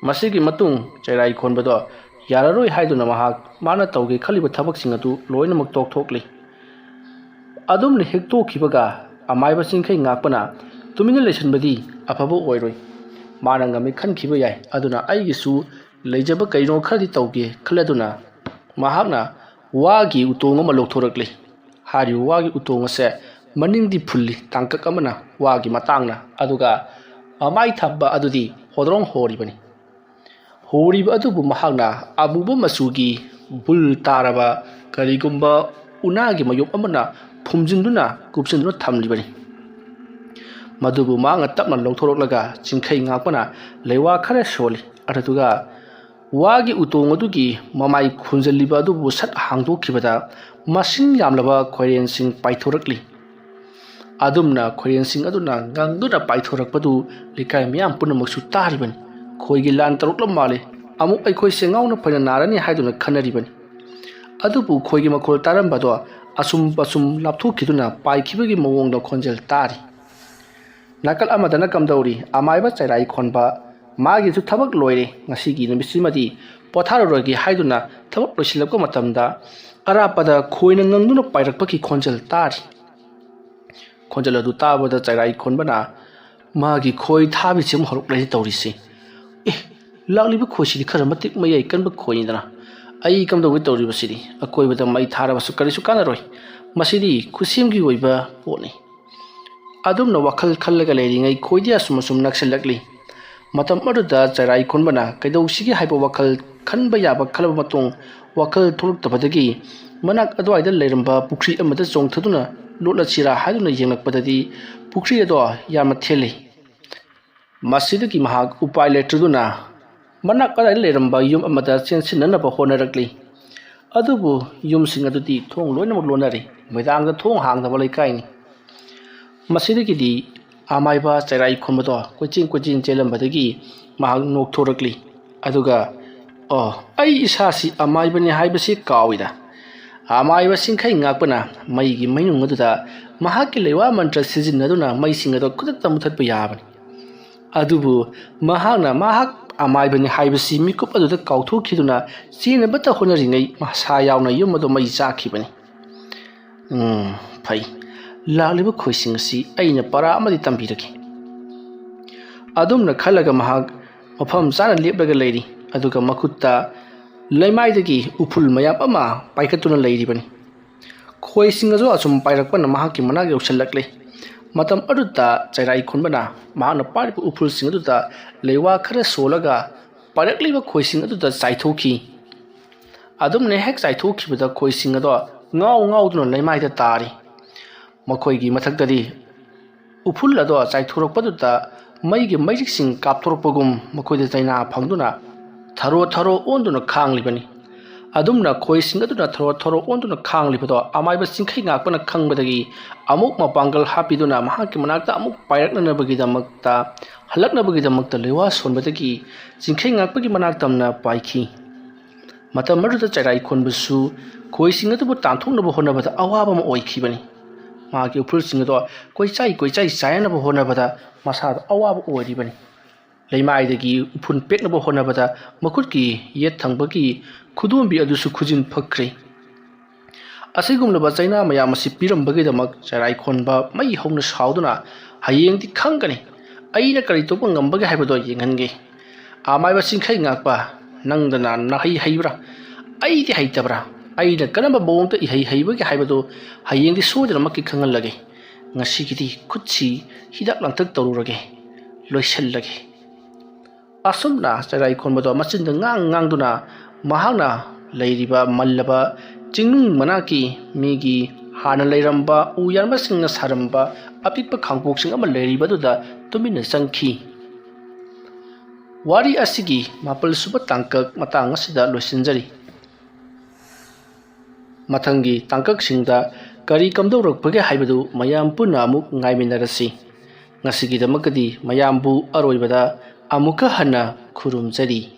ꯃꯁꯤꯒꯤ ꯃꯇꯨꯡ ꯆꯩꯔꯥꯏ ꯈꯣꯟꯕꯗꯣ ꯌꯥꯔꯔꯣꯏ ꯍꯥꯏꯗꯨꯅ ꯃꯥꯅ ꯇꯧꯒꯦ ꯈꯜꯂꯤꯕ ꯊꯕꯛꯁꯤꯡ ꯑꯗꯨ ꯂꯣꯏꯅꯃꯛ ꯇꯣꯛꯊꯣꯛꯂꯤ꯫ ꯑꯗꯨꯝꯅ ꯍꯦꯛꯇꯣꯛꯈꯤꯕꯒ ꯑꯃꯥꯏꯕ ꯆꯤꯡꯈꯩ ꯉꯥꯛꯄꯅ ꯇꯨꯃꯤꯟꯅ ꯂꯩꯁꯤꯟꯕꯗꯤ ꯑꯐꯕ ꯑꯣꯏꯔꯣꯏ꯫ ꯃꯥꯅ ꯉꯝꯃꯤ ꯈꯟꯈꯤꯕ ꯌꯥꯏ, ꯑꯗꯨꯅ ꯑꯩꯒꯤꯁꯨ ꯂꯩꯖꯕ ꯀꯩꯅꯣ ꯈꯔꯗꯤ ꯇꯧꯒꯦ ꯈꯜꯂꯗꯨꯅ ꯃꯍꯥꯛꯅ ꯋꯥꯒꯤ ꯎꯇꯣꯡ ꯑꯃ ꯂꯧꯊꯣꯔꯛꯂꯤ꯫ ꯍꯥꯏꯔꯤꯕ ꯋꯥꯒꯤ ꯎꯇꯣꯡ ꯑꯁꯦ ꯃꯅꯤꯡꯗꯤ ꯐꯨꯜꯂꯤ, ꯇꯥꯡꯀꯛ ꯑꯃꯅ ꯋꯥꯒꯤ ꯃꯇꯥꯡꯅ, ꯑꯗꯨꯒ ꯃꯃꯥꯏ ꯊꯪꯕ ꯑꯗꯨꯗꯤ ꯍꯣꯗ꯭ꯔꯣꯡ ꯍꯣꯔꯤꯕꯅꯤ꯫ ꯍꯣꯔꯤꯕ ꯑꯗꯨꯕꯨ ꯃꯍꯥꯛꯅ ꯑꯃꯨꯕ ꯃꯆꯨꯒꯤ ꯕꯨꯜ ꯇꯥꯔꯕ ꯀꯔꯤꯒꯨꯝꯕ ꯎꯅꯥꯒꯤ ꯃꯌꯣꯞ ꯑꯃꯅ ꯐꯨꯝꯖꯤꯟꯗꯨꯅ ꯀꯨꯞꯁꯤꯟꯗꯨꯅ ꯊꯝꯂꯤꯕꯅꯤ꯫ ꯃꯗꯨꯕꯨ ꯃꯍꯥꯛꯅ ꯇꯞꯅ ꯂꯧꯊꯣꯔꯛꯂꯒ ꯆꯤꯡꯈꯩ ꯉꯥꯛꯄꯅ ꯂꯩꯋꯥ ꯈꯔ ꯁꯣꯜꯂꯤ, ꯑꯗꯨꯒ ꯋꯥꯒꯤ ꯎꯇꯣꯡ ꯑꯗꯨꯒꯤ ꯃꯃꯥꯏ ꯈꯨꯝꯖꯤꯜꯂꯤꯕ ꯑꯗꯨꯕꯨ ꯁꯠ ꯍꯥꯡꯗꯣꯛꯈꯤꯕꯗ ꯃꯁꯤꯡ ꯌꯥꯝꯂꯕ ꯈꯣꯏꯔꯦꯟꯁꯤꯡ ꯄꯥꯏꯊꯣꯔꯛꯂꯤ꯫ ꯑꯗꯨꯝꯅ ꯈꯣꯏꯔꯦꯟꯁꯤꯡ ꯑꯗꯨꯅ ꯉꯪꯗꯨꯅ ꯄꯥꯏꯊꯣꯔꯛꯄꯗꯨ ꯂꯩꯀꯥꯏ ꯃꯤꯌꯥꯝ ꯄꯨꯝꯅꯃꯛꯁꯨ ꯇꯥꯔꯤꯕꯅꯤ꯫ ꯈꯣꯏꯒꯤ ꯂꯥꯟ ꯇꯧꯔꯛꯂꯕ ꯃꯥꯜꯂꯦ, ꯑꯃꯨꯛ ꯑꯩꯈꯣꯏꯁꯦ ꯉꯥꯎꯅ ꯐꯩꯅ ꯅꯥꯔꯅꯤ ꯍꯥꯏꯗꯨꯅ ꯈꯟꯅꯔꯤꯕꯅꯤ꯫ ꯑꯗꯨꯕꯨ ꯈꯣꯏꯒꯤ ꯃꯈꯣꯜ ꯇꯥꯔꯝꯕꯗꯣ ꯑꯁꯨꯝ ꯄꯁꯨꯝ ꯂꯥꯞꯊꯣꯛꯈꯤꯗꯨꯅ ꯄꯥꯏꯈꯤꯕꯒꯤ ꯃꯑꯣꯡꯗ ꯈꯣꯟꯖꯦꯜ ꯇꯥꯔꯤ꯫ ꯅꯥꯀꯜ ꯑꯃꯗꯅ ꯀꯝꯗꯧꯔꯤ ꯑꯃꯥꯏꯕ ꯆꯩꯔꯥꯏ ꯈꯣꯟꯕ, ꯃꯥꯒꯤꯁꯨ ꯊꯕꯛ ꯂꯣꯏꯔꯦ, ꯉꯁꯤꯒꯤ ꯅꯨꯃꯤꯠꯁꯤꯃꯗꯤ ꯄꯣꯊꯥꯔꯨꯔꯒꯦ ꯍꯥꯏꯗꯨꯅ ꯊꯕꯛ ꯂꯣꯏꯁꯤꯜꯂꯛꯄ ꯃꯇꯝꯗ ꯑꯔꯥꯞꯄꯗ ꯈꯣꯏꯅ ꯉꯪꯗꯨꯅ ꯄꯥꯏꯔꯛꯄꯒꯤ ꯈꯣꯟꯖꯦꯜ ꯇꯥꯔꯤ꯫ ꯈꯣꯟꯖꯦꯜ ꯑꯗꯨ ꯇꯥꯕꯗ ꯆꯩꯔꯥꯏ ꯈꯣꯟꯕꯅ ꯃꯥꯒꯤ ꯈꯣꯏ ꯊꯥꯕꯤꯁꯤ ꯑꯃꯨꯛ ꯍꯧꯔꯛꯂꯦ ꯇꯧꯔꯤꯁꯤ꯫ ꯂꯥꯛꯂꯤꯕ ꯈꯣꯏꯁꯤꯗꯤ ꯈꯔ ꯃꯇꯤꯛ ꯃꯌꯥꯏ ꯀꯟꯕ ꯈꯣꯏꯅꯤꯗꯅ, ꯑꯩ ꯀꯝꯗꯧꯒꯦ ꯇꯧꯔꯤꯕꯁꯤꯗꯤ? ꯑꯀꯣꯏꯕꯗ ꯃꯩ ꯊꯥꯔꯕꯁꯨ ꯀꯔꯤꯁꯨ ꯀꯥꯟꯅꯔꯣꯏ, ꯃꯁꯤꯗꯤ ꯈꯨꯠꯁꯦꯝꯒꯤ ꯑꯣꯏꯕ ꯄꯣꯠꯅꯤ꯫ ꯑꯗꯨꯝꯅ ꯋꯥꯈꯜ ꯈꯜꯂꯒ ꯂꯩꯔꯤꯉꯩ ꯈꯣꯏꯗꯤ ꯑꯁꯨꯝ ꯑꯁꯨꯝ ꯅꯛꯁꯤꯜꯂꯛꯂꯤ꯫ ꯃꯇꯝ ꯑꯗꯨꯗ ꯆꯩꯔꯥꯏ ꯈꯣꯟꯕꯅ ꯀꯩꯗꯧꯁꯤꯒꯦ ꯍꯥꯏꯕ ꯋꯥꯈꯜ ꯈꯟꯕ ꯌꯥꯕ ꯈꯜꯂꯕ ꯃꯇꯨꯡ ꯋꯥꯈꯜ ꯊꯣꯛꯂꯛꯇꯕꯗꯒꯤ ꯃꯅꯥꯛ ꯑꯗꯨꯋꯥꯏꯗ ꯂꯩꯔꯝꯕ ꯄꯨꯈ꯭ꯔꯤ ꯑꯃꯗ ꯆꯣꯡꯊꯗꯨꯅ ꯂꯣꯠꯂꯁꯤꯔꯥ ꯍꯥꯏꯗꯨꯅ ꯌꯦꯡꯂꯛꯄꯗꯗꯤ ꯄꯨꯈ꯭ꯔꯤ ꯑꯗꯣ ꯌꯥꯝꯅ ꯊꯦꯜꯂꯤ꯫ ꯃꯁꯤꯗꯒꯤ ꯃꯍꯥꯛ ꯎꯄꯥꯏ ꯂꯩꯇ꯭ꯔꯗꯨꯅ ꯃꯅꯥꯛ ꯑꯗꯨꯋꯥꯏꯗ ꯂꯩꯔꯝꯕ ꯌꯨꯝ ꯑꯃꯗ ꯆꯦꯟꯁꯤꯟꯅꯅꯕ ꯍꯣꯠꯅꯔꯛꯂꯤ꯫ ꯑꯗꯨꯕꯨ ꯌꯨꯝꯁꯤꯡ ꯑꯗꯨꯗꯤ ꯊꯣꯡ ꯂꯣꯏꯅꯃꯛ ꯂꯣꯟꯅꯔꯤ, ꯃꯣꯏꯗꯥꯡꯗ ꯊꯣꯡ ꯍꯥꯡꯗꯕ ꯂꯩꯀꯥꯏꯅꯤ꯫ ꯃꯁꯤꯗꯒꯤꯗꯤ ꯑꯃꯥꯏꯕ ꯆꯩꯔꯥꯏ ꯈꯣꯟꯕꯗꯣ ꯀꯣꯏꯆꯦꯟ ꯆꯦꯜꯂꯝꯕꯗꯒꯤ ꯃꯍꯥꯛ ꯅꯣꯛꯊꯣꯔꯛꯂꯤ, ꯑꯗꯨꯒ ꯑꯩ ꯏꯁꯥꯁꯤ ꯑꯃꯥꯏꯕꯅꯤ ꯍꯥꯏꯕꯁꯤ ꯀꯥꯎꯏꯗ꯫ ꯑꯃꯥꯏꯕ ꯆꯤꯡꯈꯩ ꯉꯥꯛꯄꯅ ꯃꯩꯒꯤ ꯃꯩꯅꯨꯡ ꯑꯗꯨꯗ ꯃꯍꯥꯛꯀꯤ ꯂꯩꯋꯥ ꯃꯟꯇ꯭ꯔ ꯁꯤꯖꯤꯟꯅꯗꯨꯅ ꯃꯩꯁꯤꯡ ꯑꯗꯨ ꯈꯨꯗꯛꯇ ꯃꯨꯊꯠꯄ ꯌꯥꯕꯅꯤ꯫ ꯑꯗꯨꯕꯨ ꯃꯍꯥꯛ ꯑꯃꯥꯏꯕꯅꯤ ꯍꯥꯏꯕꯁꯤ ꯃꯤꯀꯨꯞ ꯑꯗꯨꯗ ꯀꯥꯎꯊꯣꯛꯈꯤꯗꯨꯅ ꯆꯦꯟꯅꯕꯇ ꯍꯣꯠꯅꯔꯤꯉꯩ ꯃꯁꯥ ꯌꯥꯎꯅ ꯌꯨꯝ ꯑꯗꯨ ꯃꯩ ꯆꯥꯛꯈꯤꯕꯅꯤ꯫ ꯐꯩ, ꯂꯥꯛꯂꯤꯕ ꯈꯣꯏꯁꯤꯡ ꯑꯁꯤ ꯑꯩꯅ ꯄꯔꯥ ꯑꯃꯗꯤ ꯇꯝꯕꯤꯔꯒꯦ꯫ ꯑꯗꯨꯝꯅ ꯈꯜꯂꯒ ꯃꯍꯥꯛ ꯃꯐꯝ ꯆꯥꯅ ꯂꯦꯞꯂꯒ ꯂꯩꯔꯤ, ꯑꯗꯨꯒ ꯃꯈꯨꯠꯇ ꯂꯩꯃꯥꯏꯗꯒꯤ ꯎꯐꯨꯜ ꯃꯌꯥꯝ ꯑꯃ ꯄꯥꯏꯈꯠꯇꯨꯅ ꯂꯩꯔꯤꯕꯅꯤ꯫ ꯈꯣꯏꯁꯤꯡ ꯑꯗꯨ ꯑꯁꯨꯝ ꯄꯥꯏꯔꯛꯄꯅ ꯃꯍꯥꯛꯀꯤ ꯃꯅꯥꯛ ꯌꯧꯁꯤꯜꯂꯛꯂꯦ꯫ ꯃꯇꯝ ꯑꯗꯨꯗ ꯆꯩꯔꯥꯏ ꯈꯣꯟꯕꯅ ꯃꯍꯥꯛꯅ ꯄꯥꯏꯔꯤꯕ ꯎꯐꯨꯜꯁꯤꯡ ꯑꯗꯨꯗ ꯂꯩꯋꯥ ꯈꯔ ꯁꯣꯜꯂꯒ ꯄꯥꯏꯔꯛꯂꯤꯕ ꯈꯣꯏꯁꯤꯡ ꯑꯗꯨꯗ ꯆꯥꯏꯊꯣꯛꯈꯤ꯫ ꯑꯗꯨꯝꯅ ꯍꯦꯛ ꯆꯥꯏꯊꯣꯛꯈꯤꯕꯗ ꯈꯣꯏꯁꯤꯡ ꯑꯗꯣ ꯉꯥꯎꯗꯨꯅ ꯂꯩꯃꯥꯏꯗ ꯇꯥꯔꯤ꯫ ꯃꯈꯣꯏꯒꯤ ꯃꯊꯛꯇꯗꯤ ꯎꯐꯨꯜ ꯑꯗꯣ ꯆꯥꯏꯊꯣꯔꯛꯄꯗꯨꯗ ꯃꯩꯒꯤ ꯃꯩꯔꯤꯛꯁꯤꯡ ꯀꯥꯞꯊꯣꯔꯛꯄꯒꯨꯝ ꯃꯈꯣꯏꯗ ꯆꯩꯅꯥ ꯐꯪꯗꯨꯅ ꯊꯔꯣ ꯊꯔꯣ ꯑꯣꯟꯗꯨꯅ ꯈꯥꯡꯂꯤꯕꯅꯤ꯫ ꯑꯗꯨꯝꯅ ꯈꯣꯏꯁꯤꯡ ꯑꯗꯨꯅ ꯊꯔꯣ ꯊꯔꯣ ꯑꯣꯟꯗꯨꯅ ꯈꯥꯡꯂꯤꯕꯗꯣ ꯑꯃꯥꯏꯕ ꯆꯤꯡꯈꯩ ꯉꯥꯛꯄꯅ ꯈꯪꯕꯗꯒꯤ ꯑꯃꯨꯛ ꯃꯄꯥꯡꯒꯜ ꯍꯥꯞꯄꯤꯗꯨꯅ ꯃꯍꯥꯛꯀꯤ ꯃꯅꯥꯛꯇ ꯑꯃꯨꯛ ꯄꯥꯏꯔꯛꯅꯅꯕꯒꯤꯗꯃꯛꯇ ꯍꯜꯂꯛꯅꯕꯒꯤꯗꯃꯛꯇ ꯂꯩꯋꯥ ꯁꯣꯟꯕꯗꯒꯤ ꯆꯤꯡꯈꯩ ꯉꯥꯛꯄꯒꯤ ꯃꯅꯥꯛꯇꯝꯅ ꯄꯥꯏꯈꯤ꯫ ꯃꯇꯝ ꯑꯗꯨꯗ ꯆꯩꯔꯥꯏꯈꯣꯟꯕꯁꯨ ꯈꯣꯏꯁꯤꯡ ꯑꯗꯨꯕꯨ ꯇꯥꯟꯊꯣꯛꯅꯕ ꯍꯣꯠꯅꯕꯗ ꯑꯋꯥꯕ ꯑꯃ ꯑꯣꯏꯈꯤꯕꯅꯤ꯫ ꯃꯍꯥꯛꯀꯤ ꯎꯐꯨꯜꯁꯤꯡ ꯑꯗꯣ ꯀꯣꯏꯆꯥꯏ ꯆꯥꯏꯅꯕ ꯍꯣꯠꯅꯕꯗ ꯃꯁꯥꯗ ꯑꯋꯥꯕ ꯑꯣꯏꯔꯤꯕꯅꯤ꯫ ꯂꯩꯃꯥꯏꯗꯒꯤ ꯎꯐꯨꯟ ꯄꯦꯛꯅꯕ ꯍꯣꯠꯅꯕꯗ ꯃꯈꯨꯠꯀꯤ ꯌꯦꯠ ꯊꯪꯕꯒꯤ ꯈꯨꯗꯣꯝꯕꯤ ꯑꯗꯨꯁꯨ ꯈꯨꯖꯤꯟ ꯐꯛꯈ꯭ꯔꯦ꯫ ꯑꯁꯤꯒꯨꯝꯂꯕ ꯆꯩꯅꯥ ꯃꯌꯥꯝ ꯑꯁꯤ ꯄꯤꯔꯝꯕꯒꯤꯗꯃꯛ ꯆꯩꯔꯥꯏꯈꯣꯟꯕ ꯃꯩ ꯍꯧꯅ ꯁꯥꯎꯗꯨꯅ ꯍꯌꯦꯡꯗꯤ ꯈꯪꯒꯅꯤ, ꯑꯩꯅ ꯀꯔꯤ ꯇꯧꯕ ꯉꯝꯕꯒꯦ ꯍꯥꯏꯕꯗꯣ ꯌꯦꯡꯍꯟꯒꯦ꯫ ꯑꯃꯥꯏꯕ ꯆꯤꯡꯈꯩ ꯉꯥꯛꯄ, ꯅꯪꯗꯅ ꯅꯍꯩ ꯍꯩꯕ꯭ꯔꯥ, ꯑꯩꯗꯤ ꯍꯩꯇꯕ꯭ꯔꯥ, ꯑꯩꯅ ꯀꯔꯝꯕ ꯃꯑꯣꯡꯗ ꯏꯍꯩ ꯍꯩꯕꯒꯦ ꯍꯥꯏꯕꯗꯨ ꯍꯌꯦꯡꯗꯤ ꯁꯣꯏꯗꯅꯃꯛꯀꯤ ꯈꯪꯍꯜꯂꯒꯦ꯫ ꯉꯁꯤꯒꯤꯗꯤ ꯈꯨꯠꯁꯤ ꯍꯤꯗꯥꯛ ꯂꯥꯡꯊꯛ ꯇꯧꯔꯨꯔꯒꯦ, ꯂꯣꯏꯁꯤꯜꯂꯒꯦ꯫ ꯑꯁꯨꯝꯅ ꯆꯩꯔꯥꯏꯈꯣꯟꯕꯗꯣ ꯃꯆꯤꯟꯗ ꯉꯥꯡꯗꯨꯅ ꯃꯍꯥꯛꯅ ꯂꯩꯔꯤꯕ ꯃꯜꯂꯕ ꯆꯤꯡꯅꯨꯡ ꯃꯅꯥꯛꯀꯤ ꯃꯤꯒꯤ ꯍꯥꯟꯅ ꯂꯩꯔꯝꯕ ꯎ ꯌꯥꯟꯕꯁꯤꯡꯅ ꯁꯥꯔꯝꯕ ꯑꯄꯤꯛꯄ ꯈꯥꯡꯄꯣꯛꯁꯤꯡ ꯑꯃ ꯂꯩꯔꯤꯕꯗꯨꯗ ꯇꯨꯃꯤꯟꯅ ꯆꯪꯈꯤ꯫ ꯋꯥꯔꯤ ꯑꯁꯤꯒꯤ 7ꯁꯨꯕ ꯇꯥꯡꯀꯛ ꯃꯇꯥꯡ ꯑꯁꯤꯗ ꯂꯣꯏꯁꯤꯟꯖꯔꯤ꯫ ꯃꯊꯪꯒꯤ ꯇꯥꯡꯀꯛꯁꯤꯡꯗ ꯀꯔꯤ ꯀꯝꯗꯧꯔꯛꯄꯒꯦ ꯍꯥꯏꯕꯗꯨ ꯃꯌꯥꯝ ꯄꯨꯟꯅ ꯑꯃꯨꯛ ꯉꯥꯏꯃꯤꯟꯅꯔꯁꯤ꯫ ꯉꯁꯤꯒꯤꯗꯃꯛꯇꯗꯤ ꯃꯌꯥꯝꯕꯨ ꯑꯔꯣꯏꯕꯗ ꯑꯃꯨꯛꯀ ꯍꯟꯅ ꯈꯨꯔꯨꯝꯖꯔꯤ꯫